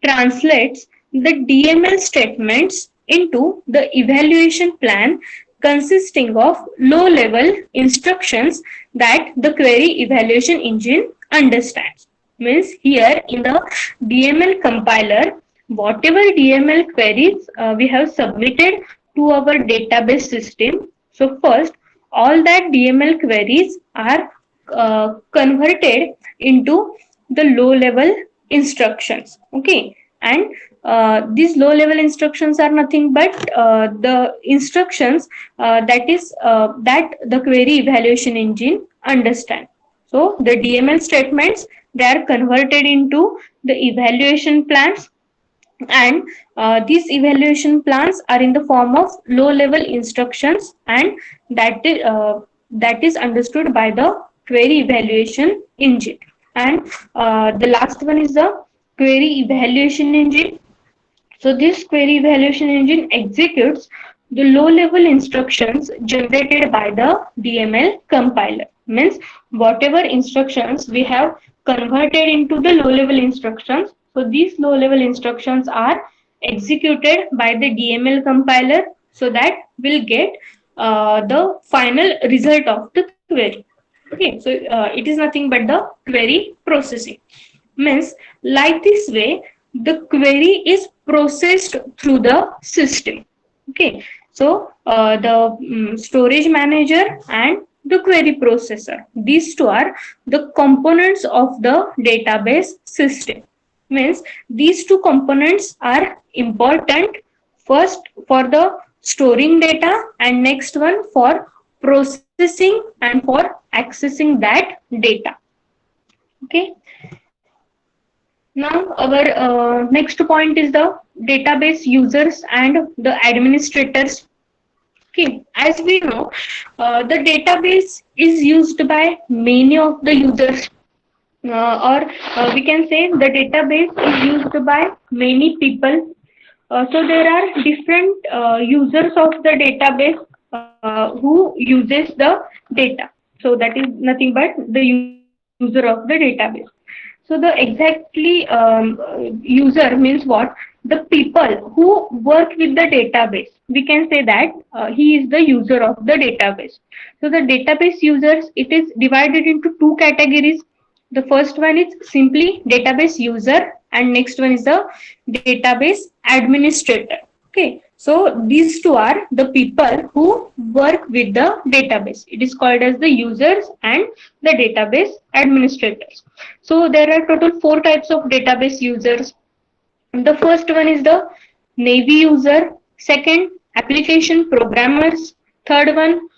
translates the DML statements into the evaluation plan consisting of low-level instructions that the query evaluation engine understands. Means here in the DML compiler, whatever DML queries we have submitted to our database system. So first, all that DML queries are converted into the low level instructions. Okay, and these low level instructions are nothing but the instructions that the query evaluation engine understand. So the DML statements, they are converted into the evaluation plans, and these evaluation plans are in the form of low level instructions, and that is understood by the query evaluation engine. And the last one is the query evaluation engine. So this query evaluation engine executes the low-level instructions generated by the DML compiler. Means whatever instructions we have converted into the low-level instructions. So these low-level instructions are executed by the DML compiler, so that we'll get the final result of the query. Okay, so it is nothing but the query processing. Means like this way the query is processed through the system. Okay, so the storage manager and the query processor, these two are the components of the database system. Means these two components are important, first for the storing data, and next one for processing and for accessing that data. Okay, now our next point is the database users and the administrators. Okay, as we know, the database is used by many of the users, or we can say the database is used by many people. So there are different users of the database who uses the data. So that is nothing but the user of the database. So the exactly user means what? The people who work with the database. We can say that he is the user of the database. So the database users, it is divided into two categories. The first one is simply database user, and next one is the database administrator. Okay, so these two are the people who work with the database. It is called as the users and the database administrators. So there are total four types of database users. The first one is the Navy user, second application programmers, third one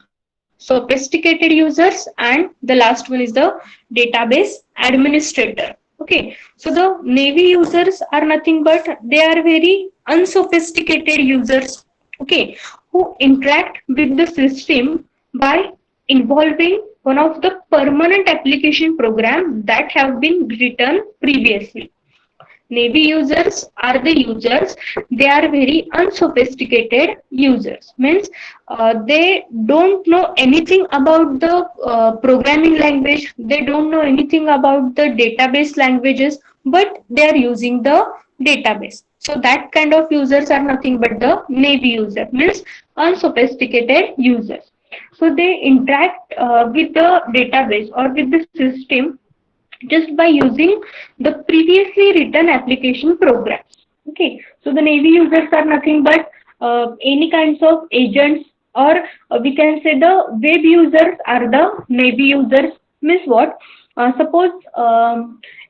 sophisticated users, and the last one is the database administrator. Okay, so the Navy users are nothing but they are very unsophisticated users, okay, who interact with the system by involving one of the permanent application program that have been written previously. Navy users are the users, they are very unsophisticated users. Means they don't know anything about the programming language, they don't know anything about the database languages, but they are using the database. So that kind of users are nothing but the Navy user, means unsophisticated users. So they interact with the database or with the system just by using the previously written application programs. Okay, so the Navy users are nothing but any kinds of agents, or we can say the web users are the Navy users. Means what? Suppose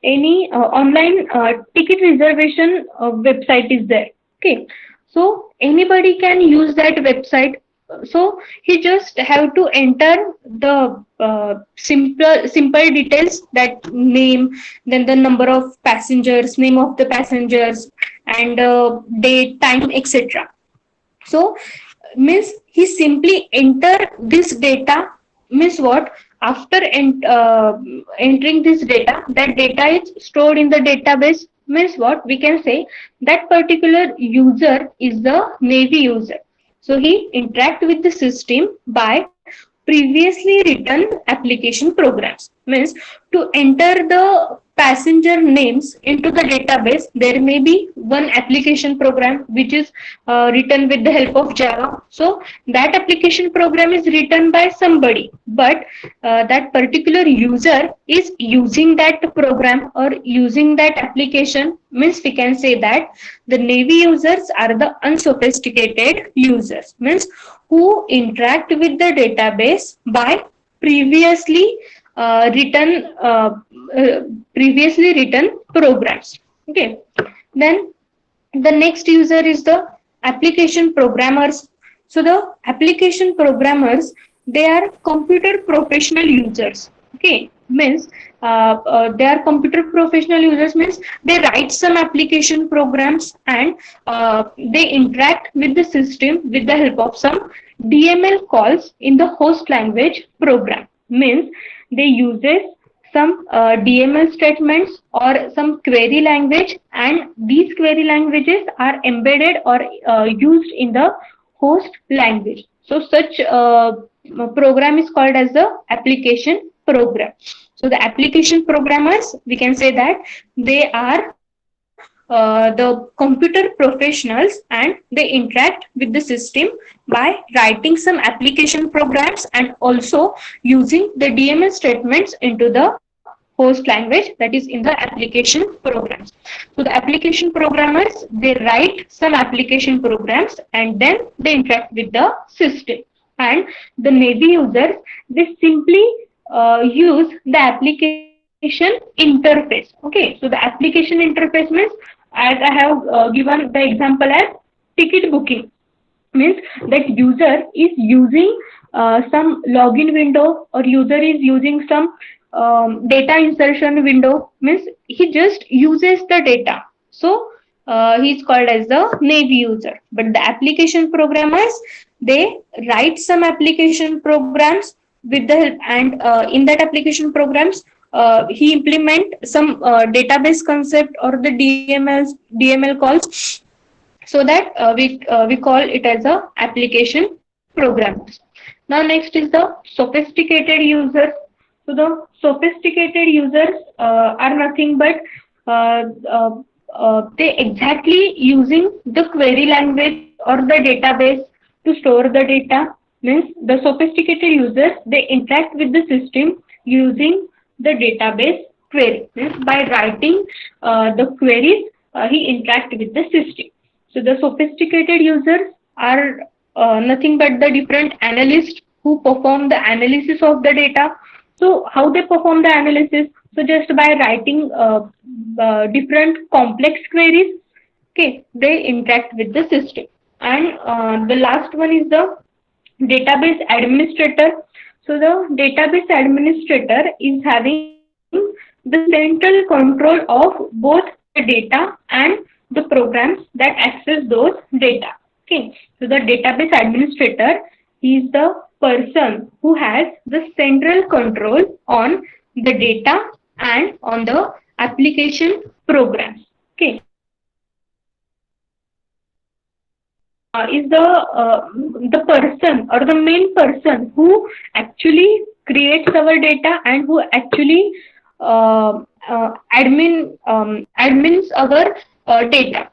any online ticket reservation website is there. Okay, so anybody can use that website. So he just have to enter the simple details, that name, then the number of passengers, name of the passengers, and date, time, etc. So means he simply enter this data. Means what? After entering this data, that data is stored in the database. Means what? We can say that particular user is the Navy user. So he interact with the system by previously written application programs. Means to enter the passenger names into the database, there may be one application program which is written with the help of Java. So that application program is written by somebody, but that particular user is using that program or using that application. Means we can say that the Navy users are the unsophisticated users, means who interact with the database by previously written previously written programs. Okay, then the next user is the application programmers. So the application programmers, they are computer professional users. Okay, means they are computer professional users, means they write some application programs and they interact with the system with the help of some DML calls in the host language program. Means they uses some DML statements or some query language, and these query languages are embedded or used in the host language. So such program is called as the application program. So the application programmers, we can say that they are the computer professionals, and they interact with the system by writing some application programs and also using the DML statements into the host language, that is in the application programs. So the application programmers, they write some application programs and then they interact with the system. And the Navy users, they simply use the application interface. Okay, so the application interface means, as I have given the example as ticket booking, means that user is using some login window or user is using some data insertion window, means he just uses the data. So he is called as the Navy user. But the application programmers, they write some application programs with the help, and in that application programs he implement some database concept or the DML calls, so that we call it as a application programmers. Now next is the sophisticated users. So the sophisticated users are nothing but they exactly using the query language or the database to store the data. Means the sophisticated users, they interact with the system using the database query. Means by writing the queries, he interact with the system. So the sophisticated users are nothing but the different analysts who perform the analysis of the data. So how they perform the analysis? So just by writing different complex queries, okay, they interact with the system. And the last one is the database administrator. So the database administrator is having the central control of both the data and the programs that access those data. Okay, so the database administrator is the person who has the central control on the data and on the application programs. Okay, is the person or the main person who actually creates our data and who actually admins our data.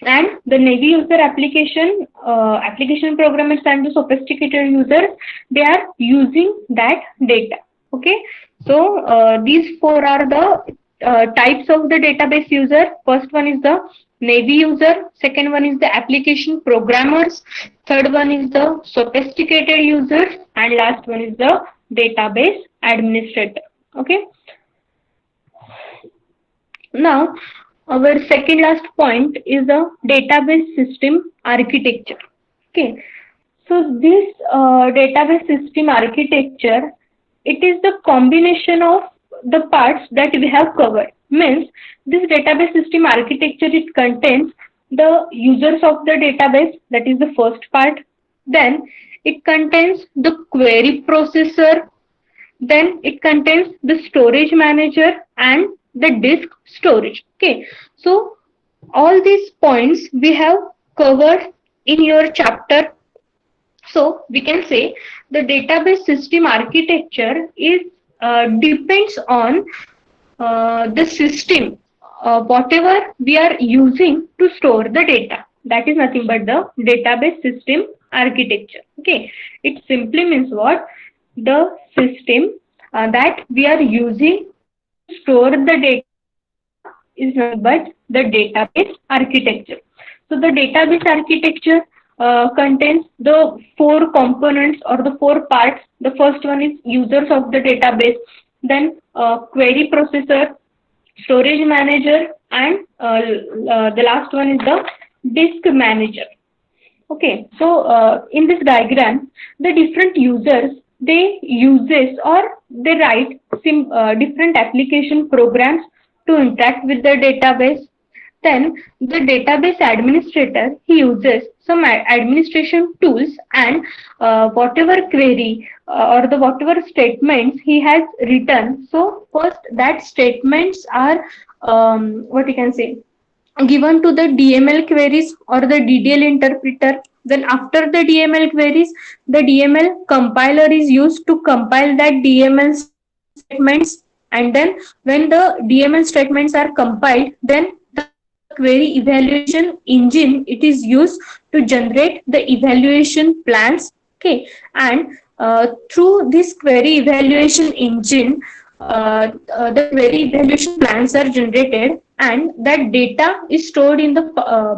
And the Navy user application programmers and the sophisticated users, they are using that data. Okay, so these four are the types of the database user. First one is the Navy user, second one is the application programmers, third one is the sophisticated users, and last one is the database administrator. Okay, now our second last point is the database system architecture. Okay, so this database system architecture, it is the combination of the parts that we have covered. Means this database system architecture, it contains the users of the database, that is the first part. Then it contains the query processor. Then it contains the storage manager and the disk storage. Okay, so all these points we have covered in your chapter. So we can say the database system architecture is depends on the system, whatever we are using to store the data, that is nothing but the database system architecture. Okay, it simply means what? The system that we are using to store the data is nothing but the database architecture. So the database architecture contains the four components or the four parts. The first one is users of the database, then query processor, storage manager, and the last one is the disk manager. Okay, so in this diagram, the different users, they uses or they write different application programs to interact with the database. Then the database administrator, he uses some administration tools, and whatever query or the whatever statements he has written. So first that statements are what you can say, given to the DML queries or the DDL interpreter. Then after the DML queries, the DML compiler is used to compile that DML statements. And then when the DML statements are compiled, then the query evaluation engine, it is used to generate the evaluation plans. Okay, and through this query evaluation engine, the query evaluation plans are generated, and that data is stored in the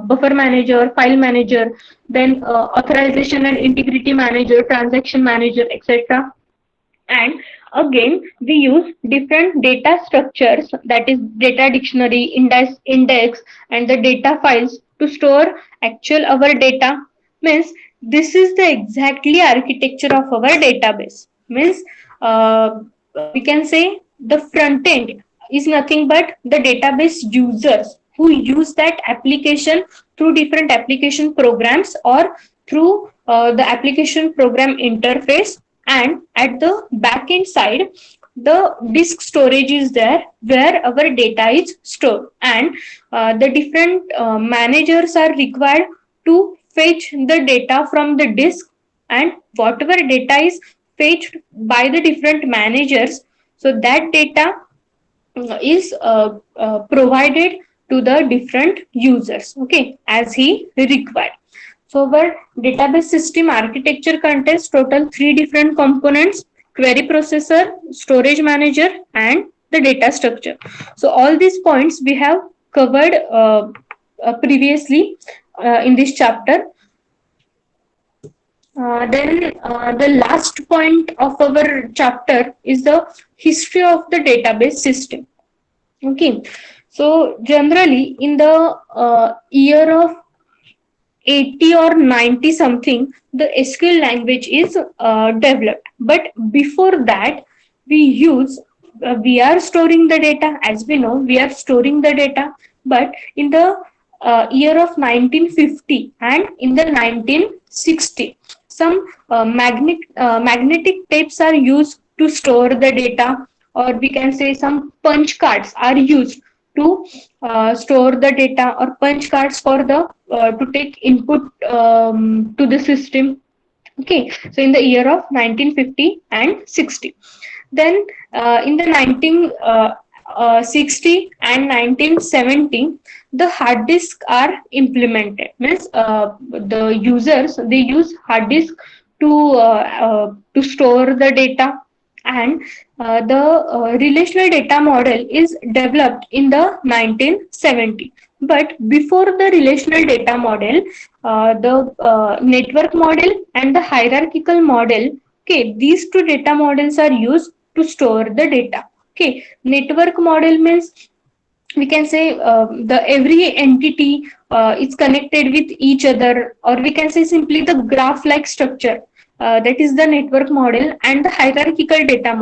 buffer manager, file manager, then authorization and integrity manager, transaction manager, etc. And again, we use different data structures, that is data dictionary, index, and the data files to store actual our data. Means this is the exactly architecture of our database. Means we can say the front end is nothing but the database users who use that application through different application programs or through the application program interface. And at the backend side, the disk storage is there where our data is stored, and the different managers are required to fetch the data from the disk, and whatever data is fetched by the different managers, so that data is provided to the different users, okay, as he required. So our database system architecture contains total three different components: query processor, storage manager, and the data structure. So all these points we have covered previously in this chapter. Then the last point of our chapter is the history of the database system. Okay, so generally in the year of 80 or 90 something, the SQL language is developed. But before that, we are storing the data. As we know, we are storing the data. But in the year of 1950 and in the 1960, some magnetic tapes are used to store the data, or we can say some punch cards are used to store the data, or punch cards for the to take input to the system. Okay, so in the year of 1950 and 60, then in the 1960 and 1970, the hard disk are implemented. Means the users, they use hard disk to store the data. And the relational data model is developed in the 1970. But before the relational data model, the network model and the hierarchical model, okay, these two data models are used to store the data. Okay, network model means we can say the every entity is connected with each other, or we can say simply the graph like structure, that is the network model. And the hierarchical data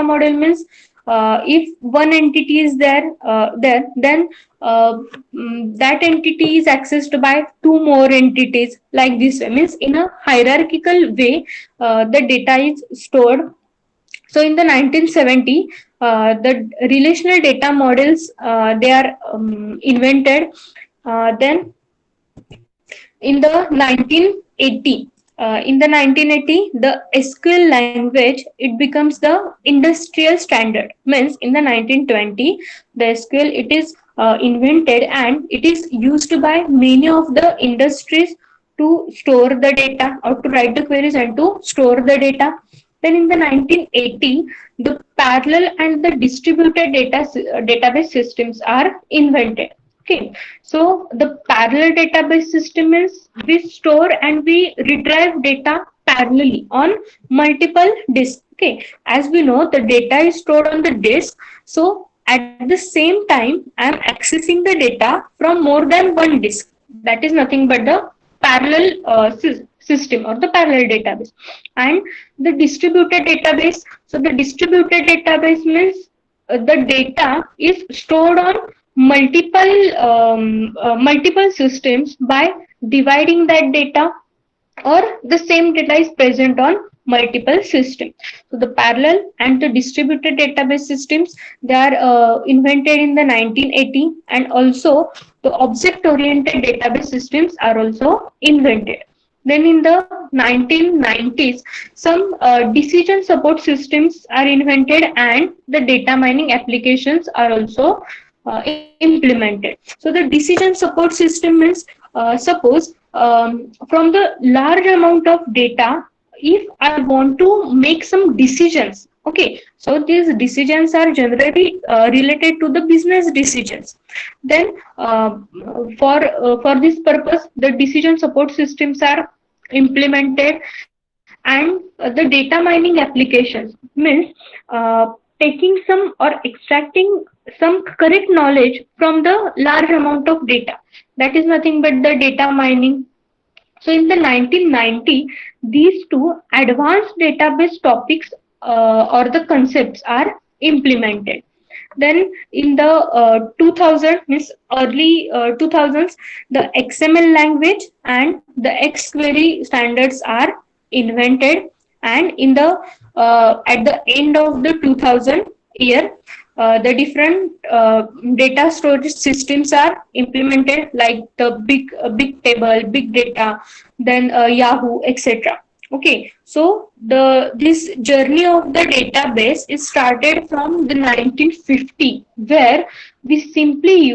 model means if one entity is there, then that entity is accessed by two more entities, like this way. Means in a hierarchical way the data is stored. So in the 1970, the relational data models they are invented. Then in the 1980, In the 1980, the SQL language it becomes the industrial standard. Means in the 1920, the SQL it is invented and it is used by many of the industries to store the data or to write the queries and to store the data. Then in the 1980, the parallel and the distributed database systems are invented. Okay, so the parallel database system is we store and we retrieve data parallelly on multiple disks. Okay, as we know, the data is stored on the disk. So at the same time, I am accessing the data from more than one disk. That is nothing but the parallel system or the parallel database. And the distributed database. So the distributed database means the data is stored on multiple systems by dividing that data, or the same data is present on multiple systems. So the parallel and the distributed database systems they are invented in the 1980, and also the object oriented database systems are also invented. Then in the 1990s, some decision support systems are invented and the data mining applications are also implemented. So the decision support system means suppose from the large amount of data, if I want to make some decisions, okay, so these decisions are generally related to the business decisions. Then for this purpose, the decision support systems are implemented, and the data mining applications means taking some or extracting some correct knowledge from the large amount of data. That is nothing but the data mining. So in the 1990, these two advanced database topics or the concepts are implemented. Then in the 2000 means early 2000s, the XML language and the XQuery standards are invented, and in the at the end of the 2000 year, the different data storage systems are implemented, like the big table, big data, then Yahoo, etc. Okay, so the this journey of the database is started from the 1950, where we simply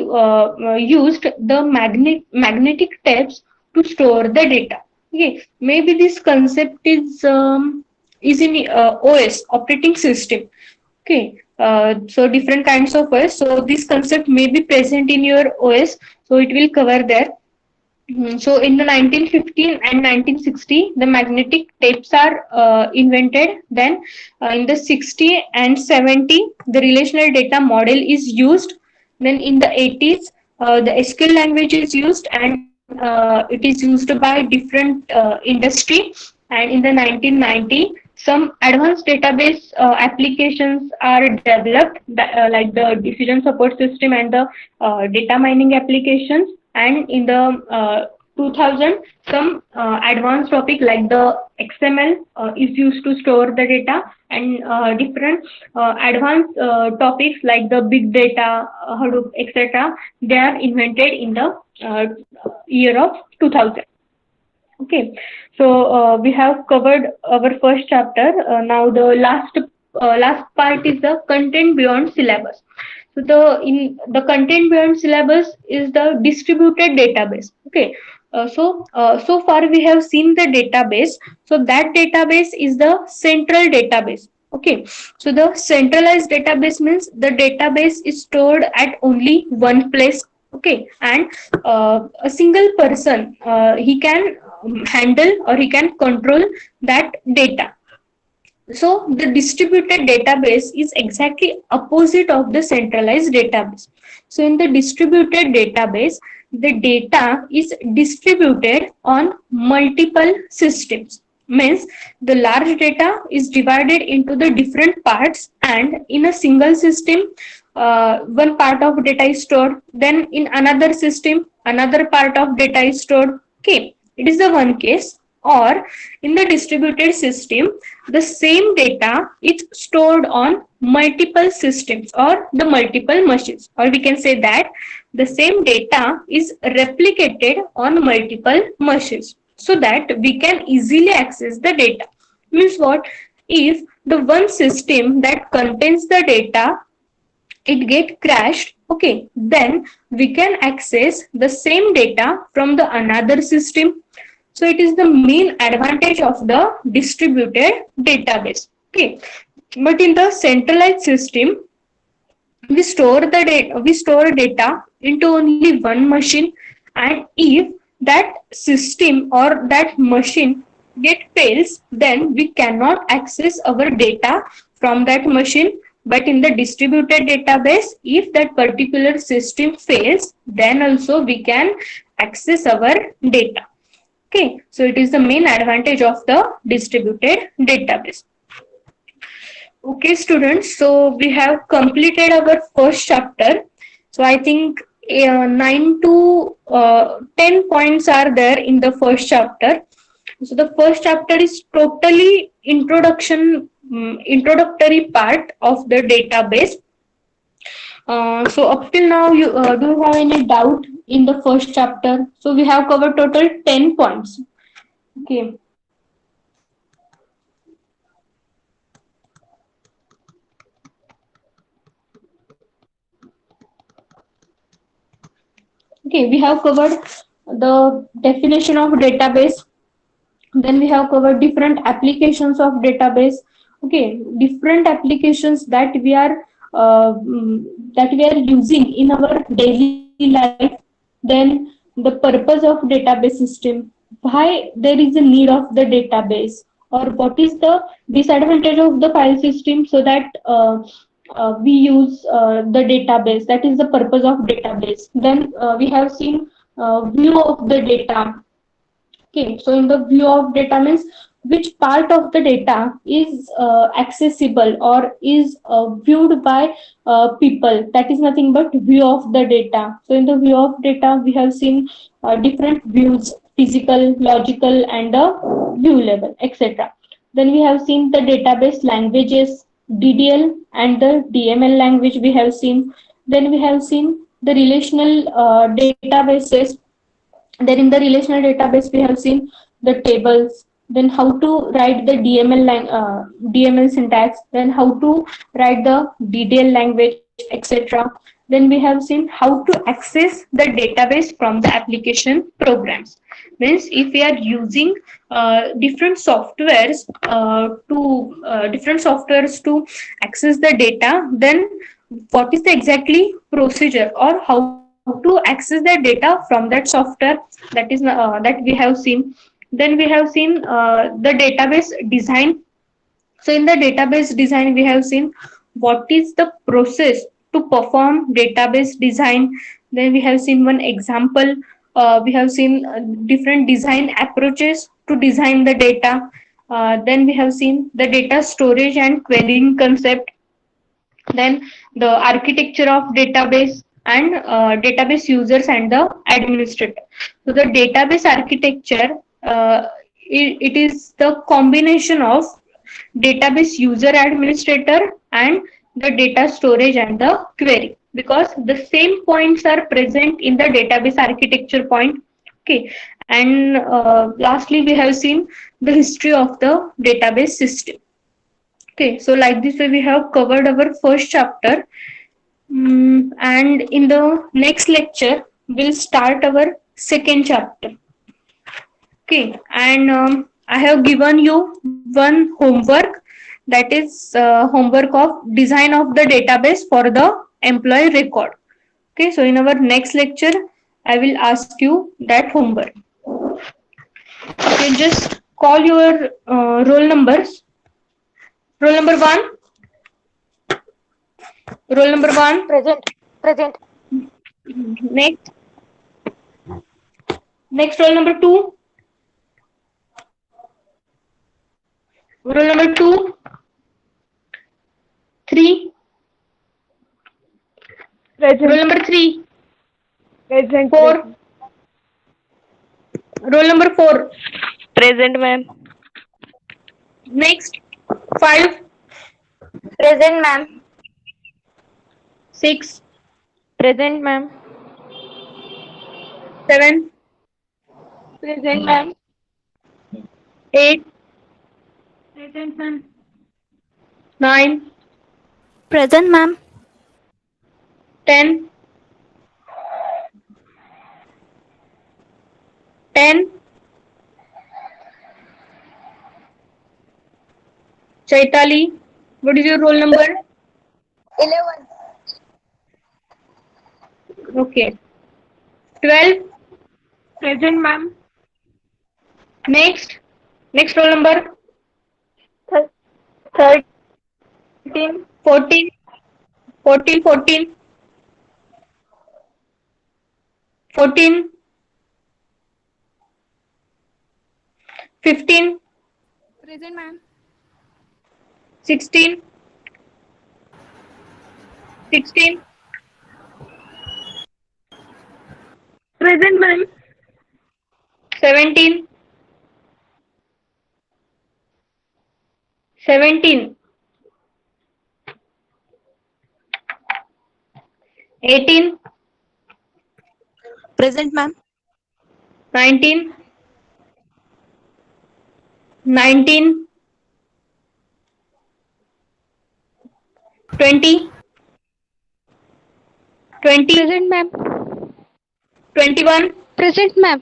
used the magnetic tapes to store the data. Okay, maybe this concept is in OS operating system. Okay, so different kinds of OS. So this concept may be present in your OS. So it will cover there. So in the 1915 and 1960, the magnetic tapes are invented. Then in the 60 and 70, the relational data model is used. Then in the 80s, the SQL language is used, and it is used by different industry. And in the 1990, some advanced database applications are developed, like the decision support system and the data mining applications. And in the 2000, some advanced topic like the XML is used to store the data, and different advanced topics like the big data, Hadoop, etc. They are invented in the year of 2000. Okay, so we have covered our first chapter. Now the last part is the content beyond syllabus. So the content beyond syllabus is the distributed database. Okay, so far we have seen the database. So that database is the central database. Okay, so the centralized database means the database is stored at only one place. Okay, and a single person he can handle or he can control that data. So the distributed database is exactly opposite of the centralized database. So in the distributed database, the data is distributed on multiple systems. Means the large data is divided into the different parts, and in a single system, one part of data is stored. Then in another system, another part of data is stored. Okay, it is the one case. Or in the distributed system, the same data is stored on multiple systems or the multiple machines, or we can say that the same data is replicated on multiple machines. so that we can easily access the data. Means what? If the one system that contains the data it get crashed, okay, then we can access the same data from the another system. So it is the main advantage of the distributed database. Okay, but in the centralized system we store data into only one machine, and if that system or that machine get fails, then we cannot access our data from that machine. But in the distributed database, if that particular system fails, then also we can access our data. Okay, so it is the main advantage of the distributed database. Okay, students, so we have completed our first chapter. So I think 9 to 10 points are there in the first chapter. So the first chapter is totally introductory part of the database. So up till now, do you have any doubt in the first chapter? So we have covered total 10 points. Okay. Okay, we have covered the definition of database. Then we have covered different applications of database. Okay, different applications that we are that we are using in our daily life. Then the purpose of database system, why there is a need of the database, or what is the disadvantage of the file system, so that we use the database. That is the purpose of database. Then we have seen view of the data. Okay, so in the view of data means which part of the data is accessible or is viewed by people. That is nothing but view of the data. So in the view of data, we have seen different views: physical, logical, and the view level, etc. Then we have seen the database languages, DDL and the DML language we have seen. Then we have seen the relational databases. Then in the relational database we have seen the tables, then how to write the DML syntax, then how to write the DDL language, etc. Then we have seen how to access the database from the application programs. Means if we are using different softwares to access the data, then what is the exactly procedure, or how to access the data from that software, that we have seen. Then we have seen the database design. So in the database design we have seen what is the process to perform database design. Then we have seen one example. We have seen different design approaches to design the data. Then we have seen the data storage and querying concept. Then the architecture of database, and database users and the administrator. So the database architecture, it is the combination of database user administrator and the data storage and the query, because the same points are present in the database architecture point. Okay, and lastly we have seen the history of the database system. Okay, so like this way we have covered our first chapter. And in the next lecture, we'll start our second chapter. Okay, and I have given you one homework, that is homework of design of the database for the employee record. Okay, so in our next lecture, I will ask you that homework. Okay, just call your roll numbers. Roll number one. Roll number one. Present. Present. Next. Next, roll number two. Roll number two. Three. Present. Roll number three. Present. Four. Roll number four. Present, ma'am. Next. Five. Present, ma'am. Six. Present, ma'am. Seven. Present, ma'am. 8. Present, ma'am. 9. Present, ma'am. 10. 10. Chaitali, what is your roll number? 11. Okay. 12. Present, ma'am. Next. Next roll number. 13. 14. 14. 14. 14. 15. Present, ma'am. 16. 16. Present, ma'am. 17. 17. 18. Present, ma'am. 19. 19. 20. 20. Present, ma'am. 21. Present, ma'am.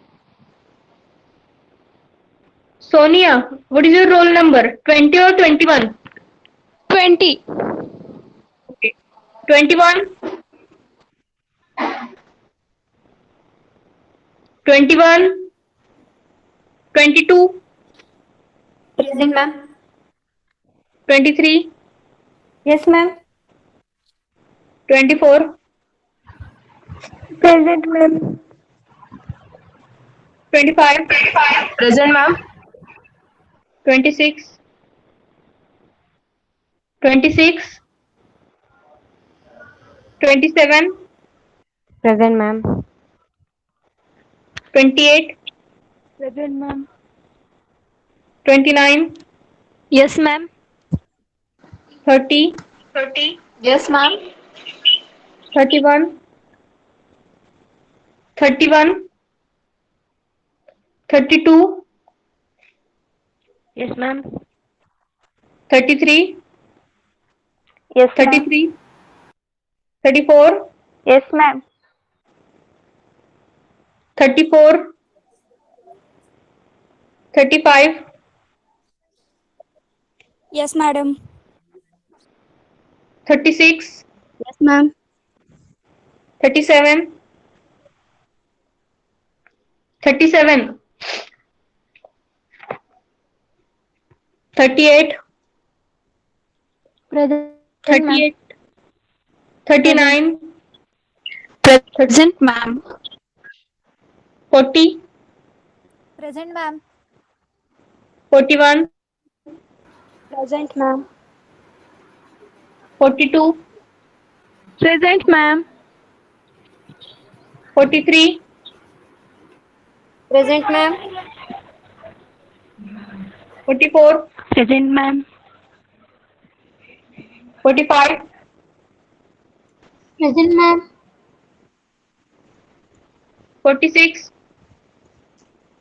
Sonia, what is your roll number? 20 or 21? 20. Okay. 21. 21. 22. Present, ma'am. 23. Yes, ma'am. 24. Present, ma'am. 25. Present, ma'am. 26. 26. 27. Present, ma'am. 28. Present, ma'am. 29. Yes, ma'am. 30. 30. Yes, ma'am. 31. 31. 32. Yes, ma'am. 33. Yes, ma'am. 33. 34. Yes, ma'am. 34. 35. Yes, madam. 36. Yes, ma'am. 37. 37. 38. Present, ma'am. 38. 39. Present, ma'am. 40. Present, ma'am. 41. Present, ma'am. 42. Present, ma'am. 43. Present, ma'am. 44. Present, ma'am. 45. Present, ma'am. 46.